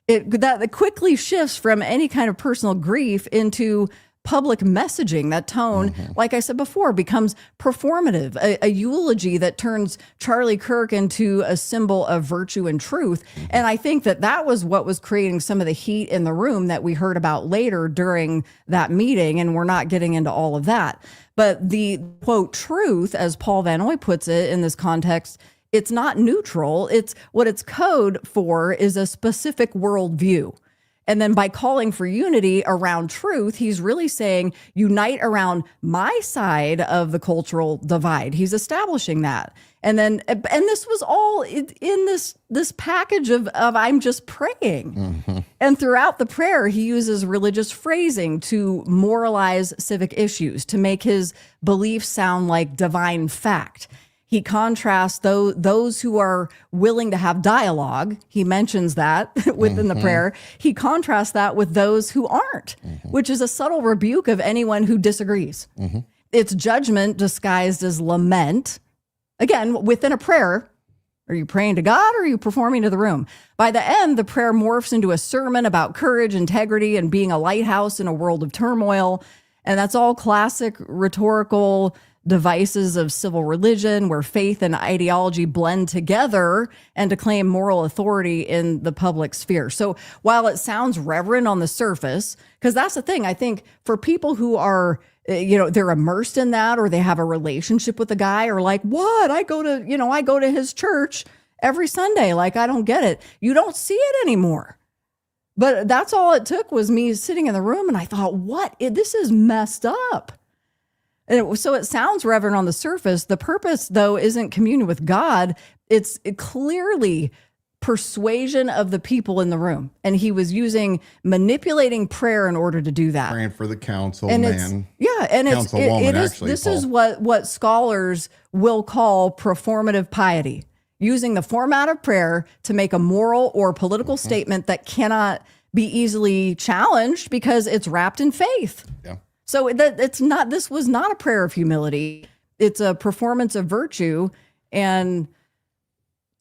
That quickly shifts from any kind of personal grief into public messaging. That tone, like I said before, becomes performative, a eulogy that turns Charlie Kirk into a symbol of virtue and truth. And I think that was what was creating some of the heat in the room that we heard about later during that meeting. And we're not getting into all of that. But the quote truth, as Paul Vannoy puts it in this context, it's not neutral. It's what it's code for is a specific worldview. And then by calling for unity around truth, he's really saying unite around my side of the cultural divide. He's establishing that. And this was all in this package of I'm just praying. And throughout the prayer, he uses religious phrasing to moralize civic issues, to make his beliefs sound like divine fact. He contrasts those who are willing to have dialogue. He mentions that within the prayer. He contrasts that with those who aren't, which is a subtle rebuke of anyone who disagrees. It's judgment disguised as lament. Again, within a prayer, are you praying to God or are you performing to the room? By the end, the prayer morphs into a sermon about courage, integrity, and being a lighthouse in a world of turmoil. And that's all classic rhetorical devices of civil religion where faith and ideology blend together and to claim moral authority in the public sphere. So while it sounds reverent on the surface, because that's the thing, I think for people who are, they're immersed in that or they have a relationship with the guy or like, what? I go to his church every Sunday. Like, I don't get it. You don't see it anymore. But that's all it took was me sitting in the room, and I thought, this is messed up. And so it sounds reverent on the surface. The purpose, though, isn't communion with God. It's clearly persuasion of the people in the room. And he was manipulating prayer in order to do that. Praying for the council, And man. this is what scholars will call performative piety, using the format of prayer to make a moral or political statement that cannot be easily challenged because it's wrapped in faith. Yeah. So this was not a prayer of humility. It's a performance of virtue, and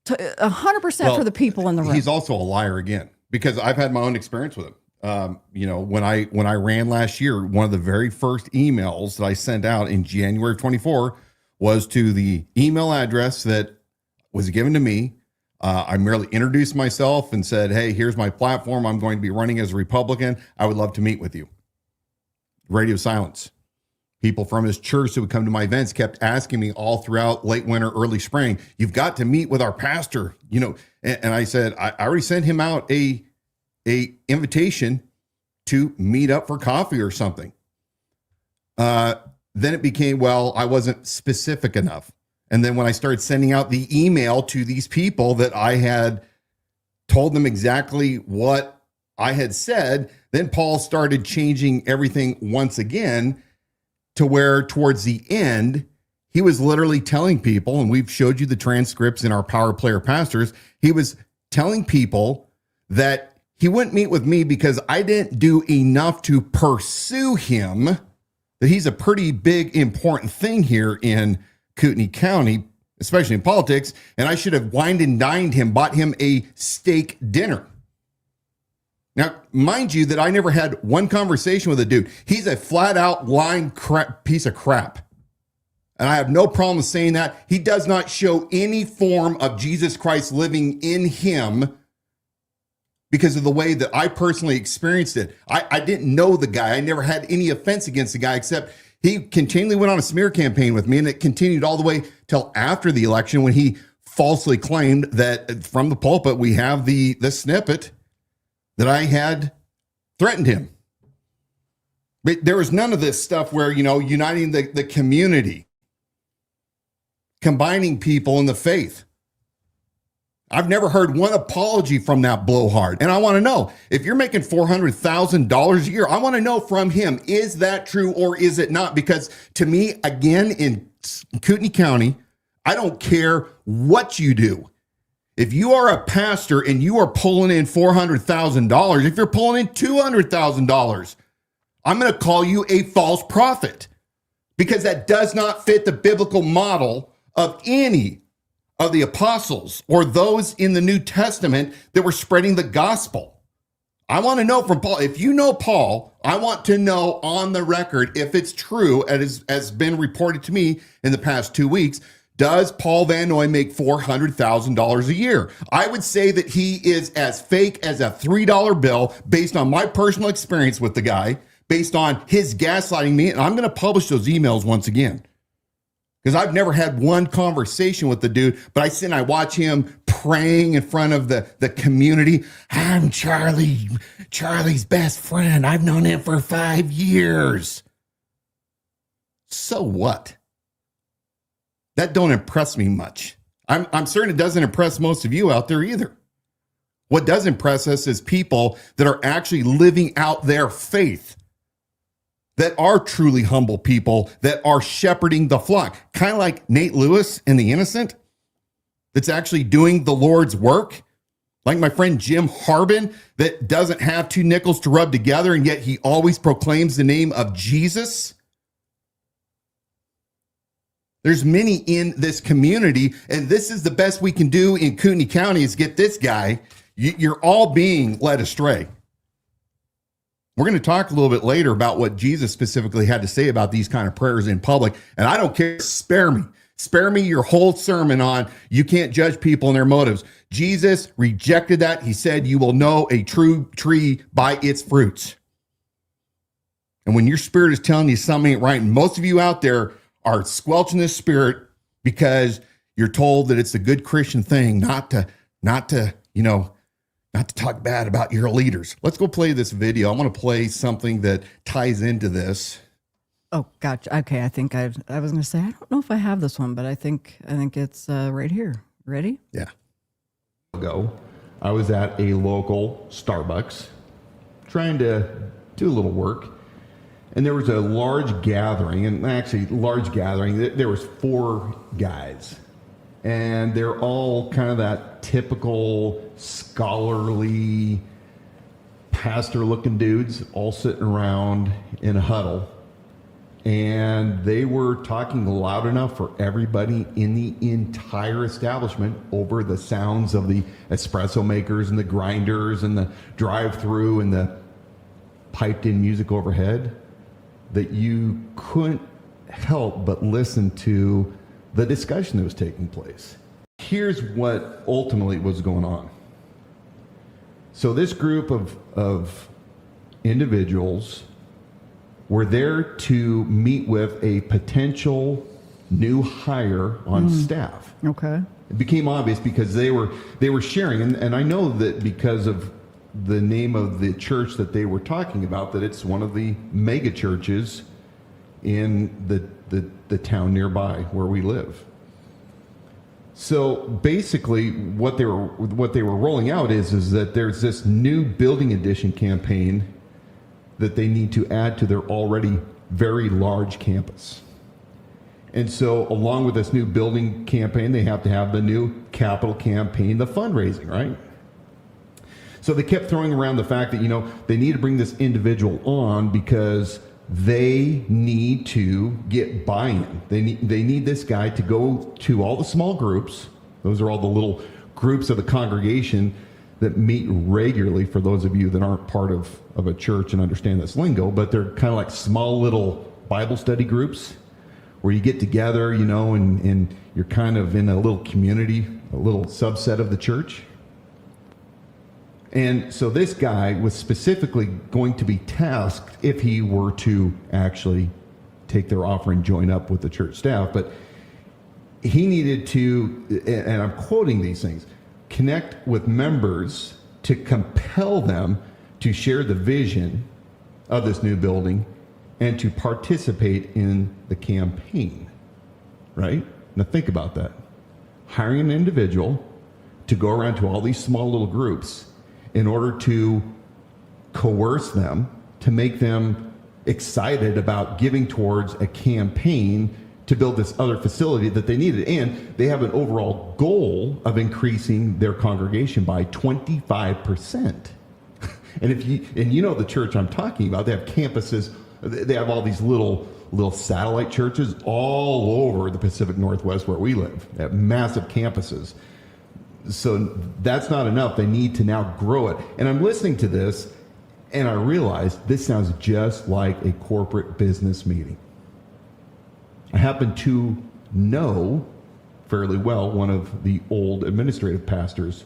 100% for the people in the room. He's also a liar again, because I've had my own experience with him. When I ran last year, one of the very first emails that I sent out in January of 24 was to the email address that was given to me. I merely introduced myself and said, hey, here's my platform. I'm going to be running as a Republican. I would love to meet with you. Radio silence. People from his church who would come to my events kept asking me all throughout late winter, early spring, you've got to meet with our pastor, and I said, I already sent him out a invitation to meet up for coffee or something. Then it became, I wasn't specific enough. And then when I started sending out the email to these people that I had told them exactly what I had said, then Paul started changing everything once again to where towards the end, he was literally telling people, and we've showed you the transcripts in our Power Player Pastors, he was telling people that he wouldn't meet with me because I didn't do enough to pursue him, that he's a pretty big, important thing here in Kootenai County, especially in politics, and I should have wined and dined him, bought him a steak dinner. Now, mind you that I never had one conversation with a dude. He's a flat out lying piece of crap. And I have no problem saying that. He does not show any form of Jesus Christ living in him because of the way that I personally experienced it. I didn't know the guy. I never had any offense against the guy, except he continually went on a smear campaign with me, and it continued all the way till after the election when he falsely claimed that from the pulpit we have the snippet that I had threatened him. But there was none of this stuff where, uniting the community, combining people in the faith. I've never heard one apology from that blowhard. And I want to know, if you're making $400,000 a year, I want to know from him, is that true or is it not? Because to me, again, in Kootenai County, I don't care what you do. If you are a pastor and you are pulling in $400,000, if you're pulling in $200,000, I'm going to call you a false prophet, because that does not fit the biblical model of any of the apostles or those in the New Testament that were spreading the gospel. I want to know from Paul. If you know Paul, I want to know on the record if it's true, as has been reported to me in the past 2 weeks. Does Paul Vannoy make $400,000 a year? I would say that he is as fake as a $3 bill based on my personal experience with the guy, based on his gaslighting me. And I'm going to publish those emails once again, because I've never had one conversation with the dude, but I sit and I watch him praying in front of the community. I'm Charlie's best friend. I've known him for 5 years. So what? That don't impress me much. I'm certain it doesn't impress most of you out there either. What does impress us is people that are actually living out their faith, that are truly humble people, that are shepherding the flock. Kind of like Nate Lewis in The Innocent, that's actually doing the Lord's work. Like my friend Jim Harbin, that doesn't have two nickels to rub together, and yet he always proclaims the name of Jesus. There's many in this community, and this is the best we can do in Kootenai County is get this guy. You're all being led astray. We're going to talk a little bit later about what Jesus specifically had to say about these kind of prayers in public, and I don't care. Spare me. Spare me your whole sermon on you can't judge people and their motives. Jesus rejected that. He said, you will know a true tree by its fruits. And when your spirit is telling you something ain't right, and most of you out there are squelching this spirit because you're told that it's a good Christian thing not to not to talk bad about your leaders. Let's go play this video. I want to play something that ties into this. Oh, gotcha. Okay, I think I was going to say, I don't know if I have this one, but I think it's right here. Ready? Yeah. Ago, I was at a local Starbucks trying to do a little work, and there was a large gathering, there was 4 guys, and they're all kind of that typical scholarly pastor-looking dudes, all sitting around in a huddle. And they were talking loud enough for everybody in the entire establishment over the sounds of the espresso makers and the grinders and the drive-through and the piped-in music overhead that you couldn't help but listen to the discussion that was taking place. Here's what ultimately was going on. So this group of individuals were there to meet with a potential new hire on staff. Okay. It became obvious because they were sharing, and I know that because of the name of the church that they were talking about, that it's one of the mega churches in the town nearby where we live. So basically what they were rolling out is that there's this new building addition campaign that they need to add to their already very large campus. And so along with this new building campaign, they have to have the new capital campaign, the fundraising, right? So they kept throwing around the fact that, they need to bring this individual on because they need to get buy-in. They need this guy to go to all the small groups. Those are all the little groups of the congregation that meet regularly, for those of you that aren't part of a church and understand this lingo, but they're kind of like small little Bible study groups where you get together, and you're kind of in a little community, a little subset of the church. And so this guy was specifically going to be tasked if he were to actually take their offer and join up with the church staff. But he needed to, and I'm quoting these things, connect with members to compel them to share the vision of this new building and to participate in the campaign, right? Now think about that. Hiring an individual to go around to all these small little groups in order to coerce them, to make them excited about giving towards a campaign to build this other facility that they needed. And they have an overall goal of increasing their congregation by 25%. And you know the church I'm talking about, they have campuses, they have all these little satellite churches all over the Pacific Northwest where we live. They have massive campuses. So that's not enough. They need to now grow it. And I'm listening to this, and I realize this sounds just like a corporate business meeting. I happen to know fairly well one of the old administrative pastors,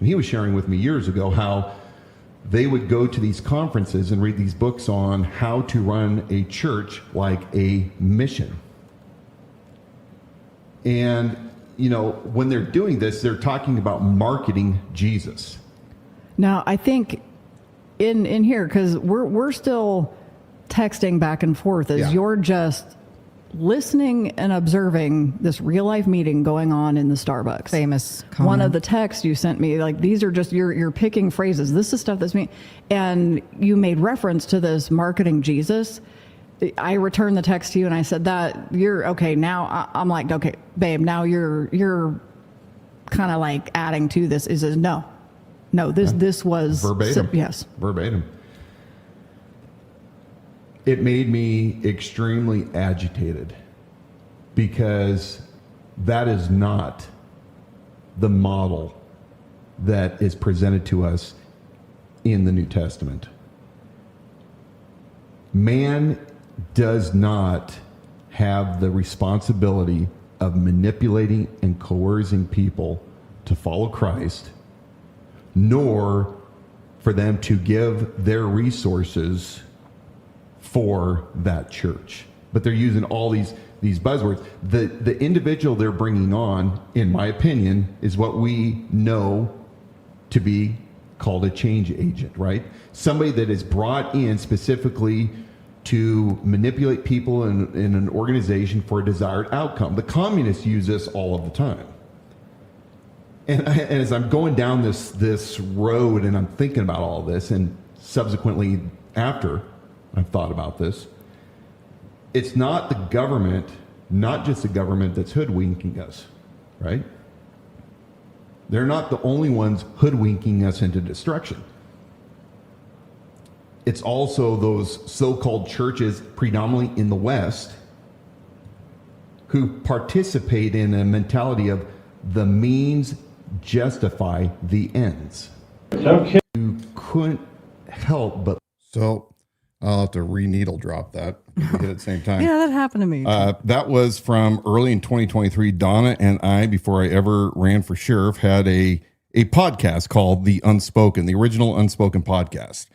and he was sharing with me years ago how they would go to these conferences and read these books on how to run a church like a mission. And when they're doing this, they're talking about marketing Jesus. Now, I think in here, because we're still texting back and forth as you're just listening and observing this real life meeting going on in the Starbucks. Famous comment. One of the texts you sent me, like, these are just, you're picking phrases. This is stuff that's me. And you made reference to this marketing Jesus. I returned the text to you and I said that you're okay. Now I'm like, okay, babe, now you're kind of like adding to this. Is no, this was verbatim. Yes. Verbatim. It made me extremely agitated because that is not the model that is presented to us in the New Testament. Man does not have the responsibility of manipulating and coercing people to follow Christ, nor for them to give their resources for that church. But they're using all these buzzwords. The individual they're bringing on, in my opinion, is what we know to be called a change agent, right? Somebody that is brought in specifically to manipulate people in an organization for a desired outcome. The communists use this all of the time. And as I'm going down this road and I'm thinking about all this, and subsequently after I've thought about this, it's not the government, not just the government that's hoodwinking us, right? They're not the only ones hoodwinking us into destruction. It's also those so-called churches, predominantly in the West, who participate in a mentality of the means justify the ends. Okay. You couldn't help but. So I'll have to re-needle drop that at the same time. Yeah, that happened to me. That was from early in 2023. Donna and I, before I ever ran for sheriff, had a podcast called The Unspoken, the original Unspoken podcast.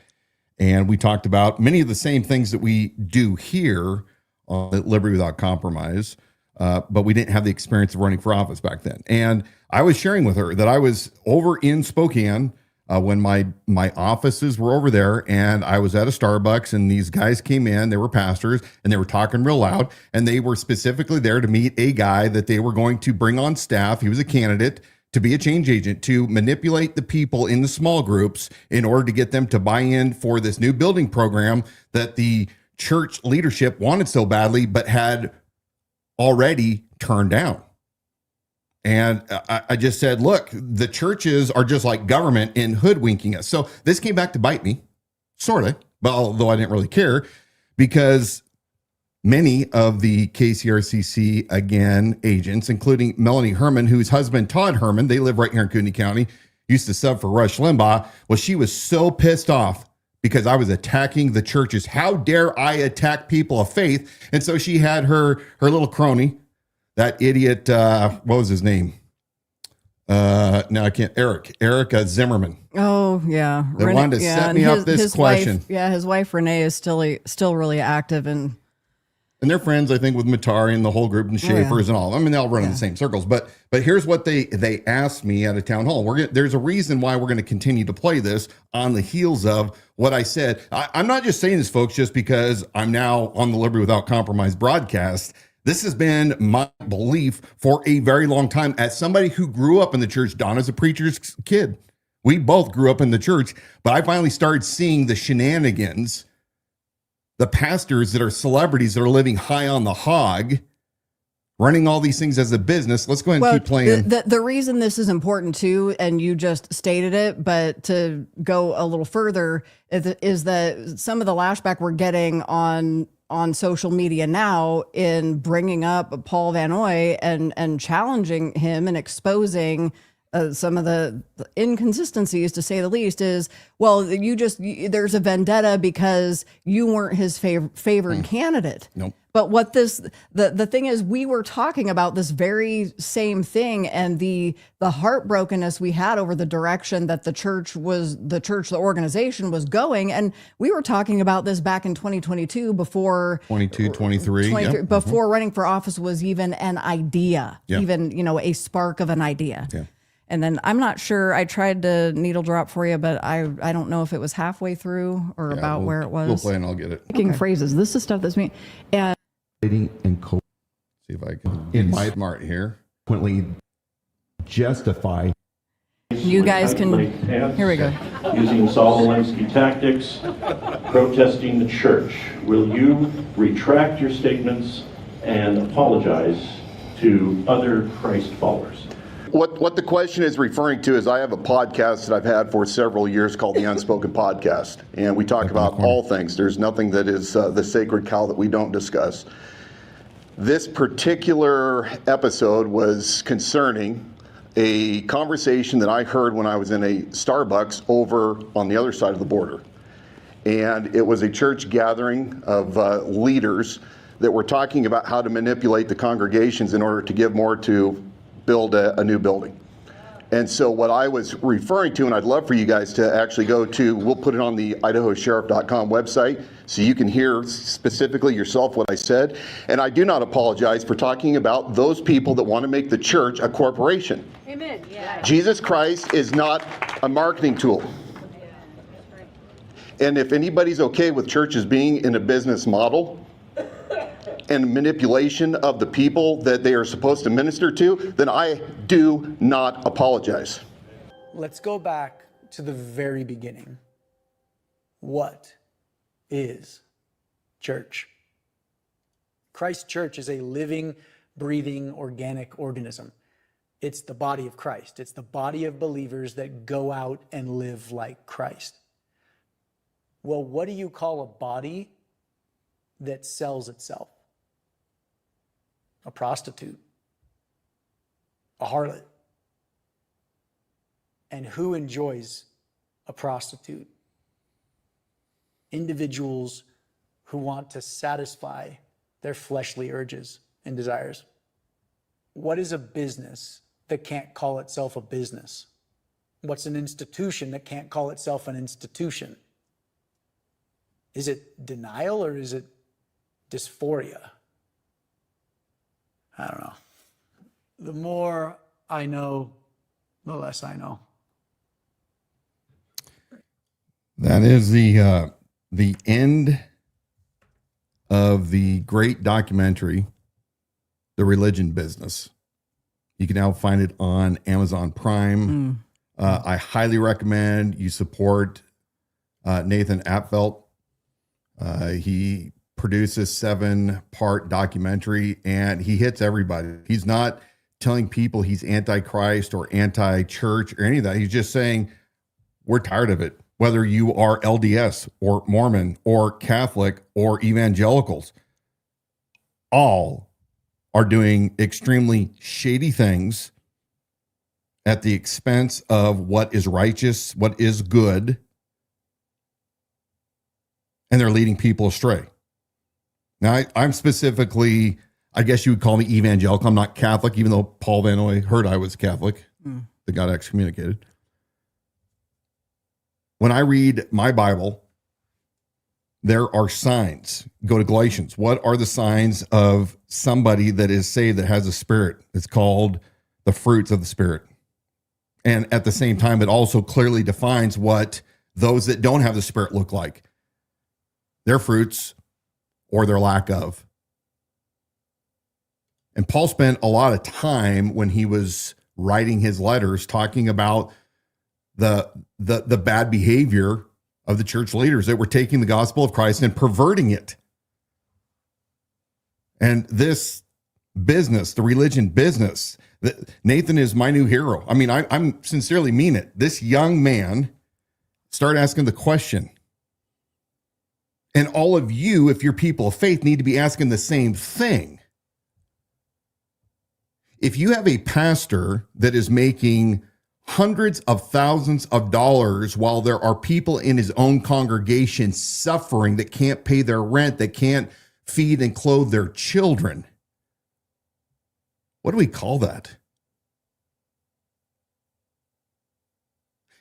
And we talked about many of the same things that we do here at Liberty Without Compromise, but we didn't have the experience of running for office back then. And I was sharing with her that I was over in Spokane when my offices were over there, and I was at a Starbucks, and these guys came in. They were pastors, and they were talking real loud, and they were specifically there to meet a guy that they were going to bring on staff. He was a candidate to be a change agent, to manipulate the people in the small groups in order to get them to buy in for this new building program that the church leadership wanted so badly, but had already turned down. And I just said, look, the churches are just like government in hoodwinking us. So this came back to bite me, sort of, but although I didn't really care, because many of the KCRCC, again, agents, including Melanie Herman, whose husband, Todd Herman, they live right here in Kootenai County, used to sub for Rush Limbaugh. Well, she was so pissed off because I was attacking the churches. How dare I attack people of faith? And so she had her little crony, that idiot, what was his name? Now I can't, Eric Zimmerman. Oh, yeah. They wanted to set me up this question. His wife, Renee, is still really active. And they're friends, I think, with Matari and the whole group and Schaefer's and all. I mean, they all run in the same circles. But here's what they asked me at a town hall. There's a reason why we're going to continue to play this on the heels of what I said. I'm not just saying this, folks, just because I'm now on the Liberty Without Compromise broadcast. This has been my belief for a very long time. As somebody who grew up in the church, Donna's a preacher's kid. We both grew up in the church, but I finally started seeing the shenanigans, the pastors that are celebrities that are living high on the hog, running all these things as a business. Let's go ahead and keep playing. The reason this is important too, and you just stated it, but to go a little further, is that some of the lashback we're getting on social media now in bringing up Paul Vannoy and challenging him and exposing some of the inconsistencies, to say the least, is, well, there's a vendetta because you weren't his favored candidate. Nope. But what the thing is, we were talking about this very same thing, and the heartbrokenness we had over the direction that the organization was going. And we were talking about this back in 2022 before 23, before running for office was even an idea, even, a spark of an idea. Yeah. And then I'm not sure, I tried to needle drop for you, but I don't know if it was halfway through or about where it was. We'll play and I'll get it. Phrases. This is stuff that's me. And see if I can, in my smart here, justify. You guys can, here we go. Using Saul Alinsky tactics, protesting the church. Will you retract your statements and apologize to other Christ followers? What the question is referring to is I have a podcast that I've had for several years called The Unspoken Podcast, and we talk about all things. There's nothing that is the sacred cow that we don't discuss. This particular episode was concerning a conversation that I heard when I was in a Starbucks over on the other side of the border. And it was a church gathering of leaders that were talking about how to manipulate the congregations in order to give more to build a new building. And so what I was referring to, and I'd love for you guys to actually go to, we'll put it on the idahosheriff.com website so you can hear specifically yourself what I said. And I do not apologize for talking about those people that want to make the church a corporation. Amen. Yeah. Jesus Christ is not a marketing tool. And if anybody's okay with churches being in a business model and manipulation of the people that they are supposed to minister to, then I do not apologize. Let's go back to the very beginning. What is church? Christ Church is a living, breathing, organic organism. It's the body of Christ. It's the body of believers that go out and live like Christ. Well, what do you call a body that sells itself? A prostitute, a harlot. And who enjoys a prostitute? Individuals who want to satisfy their fleshly urges and desires. What is a business that can't call itself a business? What's an institution that can't call itself an institution? Is it denial or is it dysphoria? I don't know. The more I know, the less I know. That is the end of the great documentary, The Religion Business. You can now find it on Amazon Prime. I highly recommend you support Nathan Apfelt. He produces 7-part documentary, and he hits everybody. He's not telling people he's anti-Christ or anti-church or any of that. He's just saying, we're tired of it. Whether you are LDS or Mormon or Catholic or evangelicals, all are doing extremely shady things at the expense of what is righteous, what is good, and they're leading people astray. Now, I'm specifically, I guess you would call me evangelical. I'm not Catholic, even though Paul Vannoy heard I was Catholic that got excommunicated. When I read my Bible, there are signs. Go to Galatians. What are the signs of somebody that is saved that has a spirit? It's called the fruits of the Spirit. And at the same time, it also clearly defines what those that don't have the Spirit look like. Their fruits or their lack of. And Paul spent a lot of time when he was writing his letters talking about the bad behavior of the church leaders that were taking the gospel of Christ and perverting it. And this business, the religion business, Nathan is my new hero. I mean, I'm sincerely mean it. This young man started asking the question. And all of you, if you're people of faith, need to be asking the same thing. If you have a pastor that is making hundreds of thousands of dollars while there are people in his own congregation suffering that can't pay their rent, that can't feed and clothe their children, what do we call that?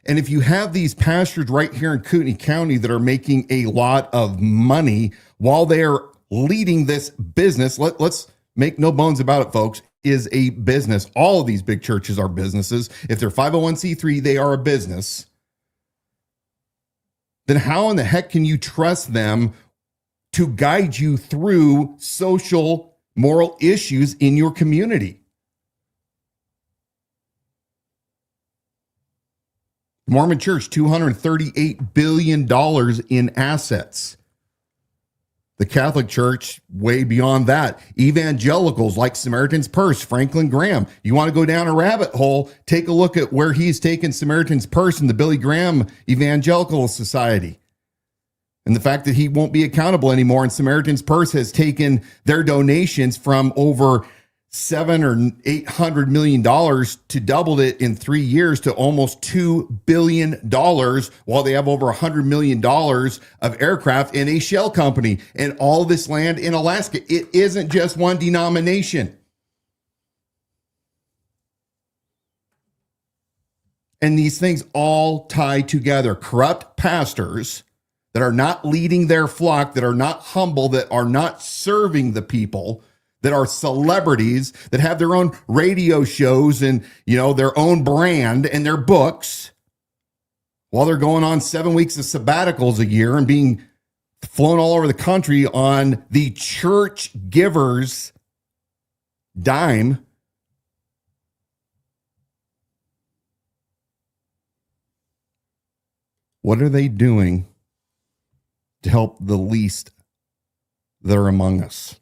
And if you have these pastors right here in Kootenai County that are making a lot of money while they are leading this business, let's make no bones about it, folks, is a business. All of these big churches are businesses. If they're 501c3, they are a business. Then how in the heck can you trust them to guide you through social, moral issues in your community? Mormon Church, $238 billion in assets. The Catholic Church, way beyond that. Evangelicals like Samaritan's Purse, Franklin Graham. You want to go down a rabbit hole, take a look at where he's taken Samaritan's Purse in the Billy Graham Evangelical Society. And the fact that he won't be accountable anymore, and Samaritan's Purse has taken their donations from over $700 or $800 million to double it in 3 years to almost $2 billion, while they have over $100 million of aircraft in a shell company and all this land in Alaska. It isn't just one denomination. And these things all tie together. Corrupt pastors that are not leading their flock, that are not humble, that are not serving the people, that are celebrities, that have their own radio shows and, their own brand and their books, while they're going on 7 weeks of sabbaticals a year and being flown all over the country on the church giver's dime. What are they doing to help the least that are among us?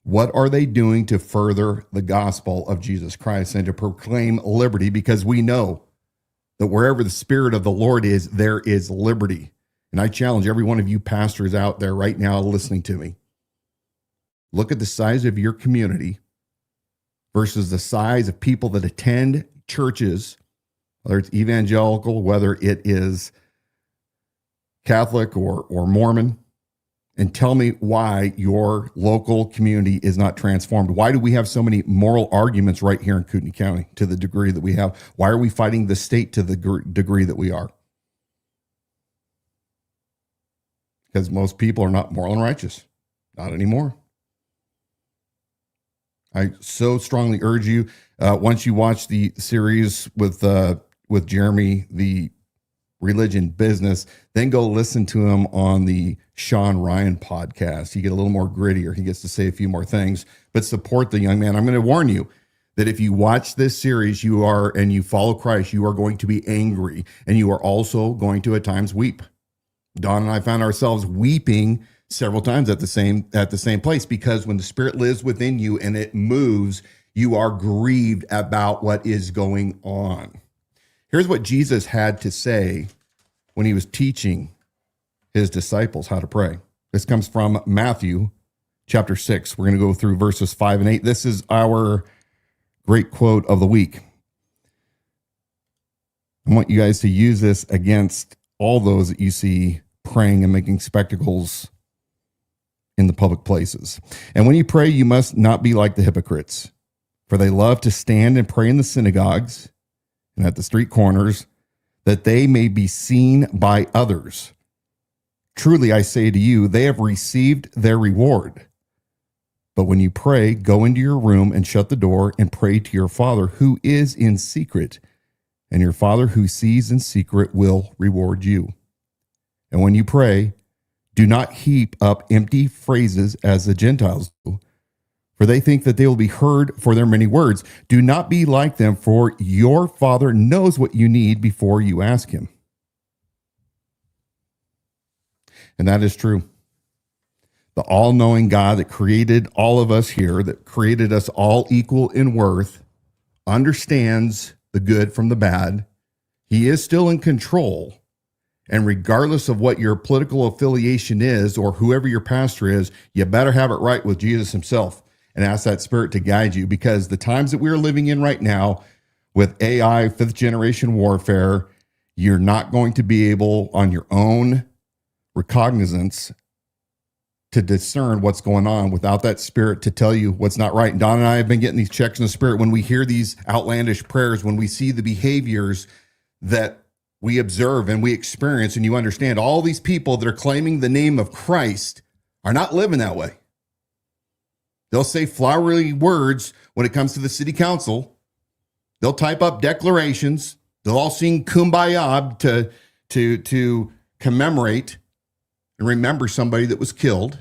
What are they doing to further the gospel of Jesus Christ and to proclaim liberty? Because we know that wherever the Spirit of the Lord is, there is liberty. And I challenge every one of you pastors out there right now listening to me. Look at the size of your community versus the size of people that attend churches, whether it's evangelical, whether it is Catholic or Mormon, and tell me why your local community is not transformed. Why do we have so many moral arguments right here in Kootenai County to the degree that we have? Why are we fighting the state to the degree that we are? Because most people are not moral and righteous. Not anymore. I so strongly urge you, once you watch the series with Jeremy, the religion business, then go listen to him on the Sean Ryan podcast. You get a little more grittier. He gets to say a few more things, but support the young man. I'm going to warn you that if you watch this series, and you follow Christ, you are going to be angry, and you are also going to at times weep. Dawn and I found ourselves weeping several times at the same place, because when the Spirit lives within you and it moves, you are grieved about what is going on. Here's what Jesus had to say when he was teaching his disciples how to pray. This comes from Matthew chapter 6. We're going to go through verses 5 and 8. This is our great quote of the week. I want you guys to use this against all those that you see praying and making spectacles in the public places. And when you pray, you must not be like the hypocrites, for they love to stand and pray in the synagogues and at the street corners, that they may be seen by others. Truly, I say to you, they have received their reward. But when you pray, go into your room and shut the door and pray to your Father who is in secret, and your Father who sees in secret will reward you. And when you pray, do not heap up empty phrases as the Gentiles do, for they think that they will be heard for their many words. Do not be like them, for your Father knows what you need before you ask him. And that is true. The all-knowing God that created all of us here, that created us all equal in worth, understands the good from the bad. He is still in control. And regardless of what your political affiliation is or whoever your pastor is, you better have it right with Jesus himself and ask that Spirit to guide you, because the times that we're living in right now with AI, fifth generation warfare, you're not going to be able on your own recognizance to discern what's going on without that Spirit to tell you what's not right. And Don and I have been getting these checks in the Spirit when we hear these outlandish prayers, when we see the behaviors that we observe and we experience, and you understand all these people that are claiming the name of Christ are not living that way. They'll say flowery words when it comes to the city council. They'll type up declarations. They'll all sing Kumbaya to commemorate and remember somebody that was killed.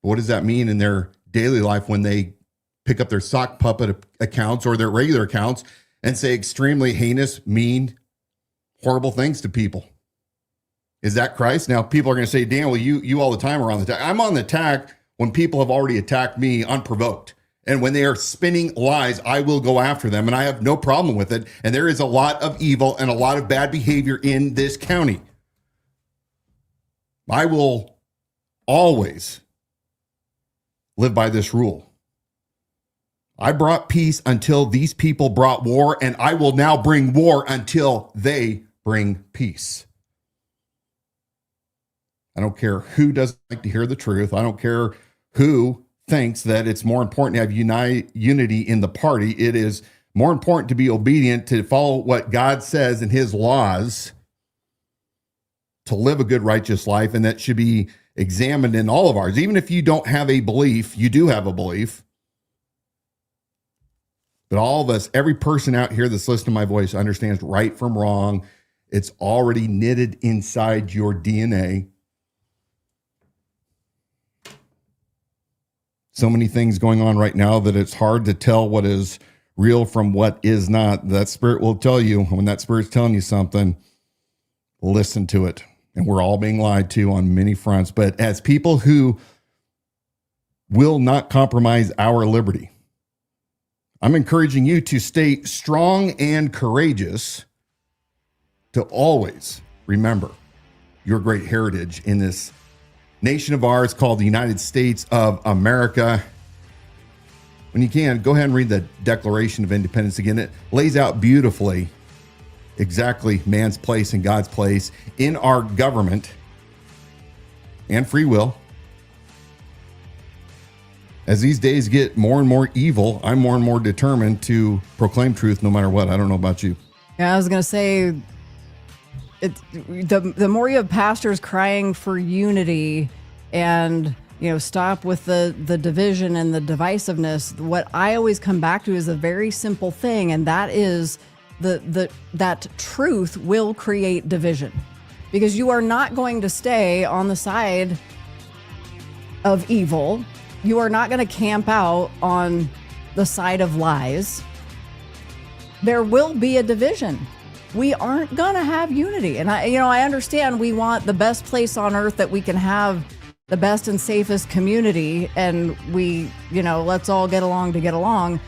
But what does that mean in their daily life when they pick up their sock puppet accounts or their regular accounts and say extremely heinous, mean, horrible things to people? Is that Christ? Now, people are going to say, Dan, well, you all the time are on the attack. I'm on the attack when people have already attacked me unprovoked. And when they are spinning lies, I will go after them, and I have no problem with it. And there is a lot of evil and a lot of bad behavior in this county. I will always live by this rule. I brought peace until these people brought war, and I will now bring war until they bring peace. I don't care who doesn't like to hear the truth. I don't care who thinks that it's more important to have unity in the party. It is more important to be obedient, to follow what God says in his laws, to live a good, righteous life, and that should be examined in all of ours. Even if you don't have a belief, you do have a belief. But all of us, every person out here that's listening to my voice understands right from wrong. It's already knitted inside your DNA. So many things going on right now that it's hard to tell what is real from what is not. That spirit will tell you when that spirit's telling you something, listen to it. And we're all being lied to on many fronts. But as people who will not compromise our liberty, I'm encouraging you to stay strong and courageous, to always remember your great heritage in this nation of ours called the United States of America. When you can, go ahead and read the Declaration of Independence again. It lays out beautifully exactly man's place and God's place in our government and free will. As these days get more and more evil, I'm more and more determined to proclaim truth no matter what. I don't know about you. Yeah, I was going to say, the more you have pastors crying for unity and, stop with the division and the divisiveness, what I always come back to is a very simple thing, and that is that truth will create division. Because you are not going to stay on the side of evil. You are not going to camp out on the side of lies. There will be a division. We aren't going to have unity. And I understand we want the best place on earth that we can have, the best and safest community, and we, let's all get along to get along.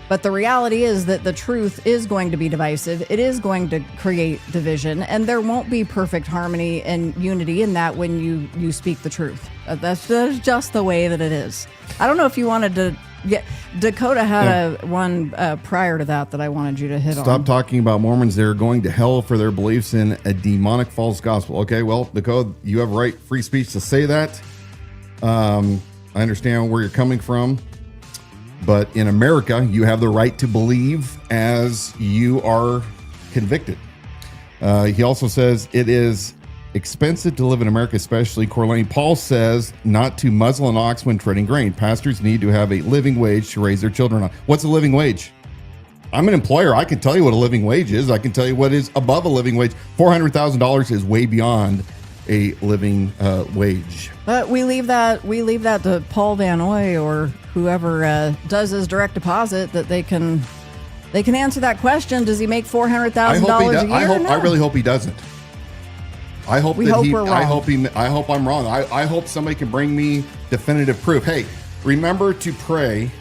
But the reality is that the truth is going to be divisive. It is going to create division, and there won't be perfect harmony and unity in that when you speak the truth. That's just the way that it is. I don't know if you wanted to get, Dakota had one prior to that I wanted you to hit on. Stop talking about Mormons. They're going to hell for their beliefs in a demonic false gospel. Okay, well, Dakota, you have right, free speech to say that. I understand where you're coming from. But in America, you have the right to believe as you are convicted. He also says it is expensive to live in America, especially Coeur d'Alene. Paul says not to muzzle an ox when treading grain. Pastors need to have a living wage to raise their children on. What's a living wage? I'm an employer. I can tell you what a living wage is. I can tell you what is above a living wage. $400,000 is way beyond a living wage. But we leave that to Paul Vannoy or whoever does his direct deposit, that they can answer that question. Does he make $400,000 a year? I really hope he doesn't. I hope we're wrong. I hope I'm wrong. I hope somebody can bring me definitive proof. Hey, remember to pray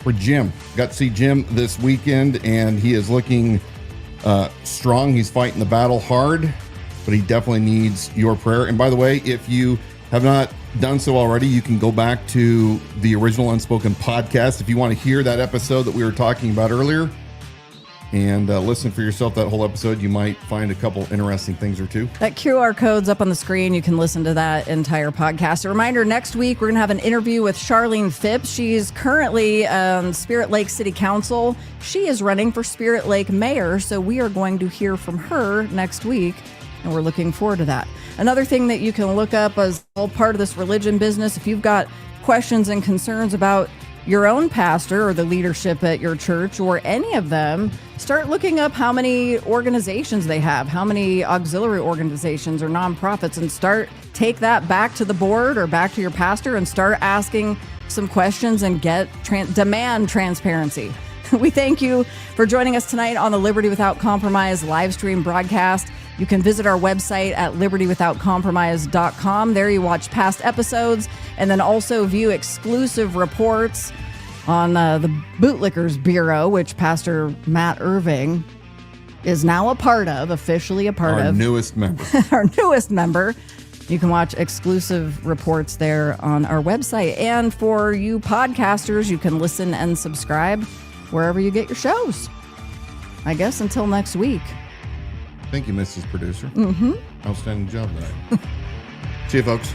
for Jim. Got to see Jim this weekend, and he is looking strong. He's fighting the battle hard, but he definitely needs your prayer. And by the way, if you have not done so already, you can go back to the original Unspoken podcast if you want to hear that episode that we were talking about earlier, and listen for yourself that whole episode. You might find a couple interesting things or two. That QR code's up on the screen. You can listen to that entire podcast. A reminder, next week we're going to have an interview with Charlene Phipps. She's currently Spirit Lake City Council. She is running for Spirit Lake Mayor, so we are going to hear from her next week, and we're looking forward to that. Another thing that you can look up as all part of this religion business, if you've got questions and concerns about your own pastor or the leadership at your church or any of them, start looking up how many organizations they have, how many auxiliary organizations or nonprofits, and take that back to the board or back to your pastor and start asking some questions and demand transparency. We thank you for joining us tonight on the Liberty Without Compromise live stream broadcast. You can visit our website at libertywithoutcompromise.com. There you watch past episodes and then also view exclusive reports on the Bootlickers Bureau, which Pastor Matt Irving is now officially a part of. Our newest member. Our newest member. You can watch exclusive reports there on our website. And for you podcasters, you can listen and subscribe wherever you get your shows. I guess until next week. Thank you, Mrs. Producer. Mm-hmm. Outstanding job tonight. See you, folks.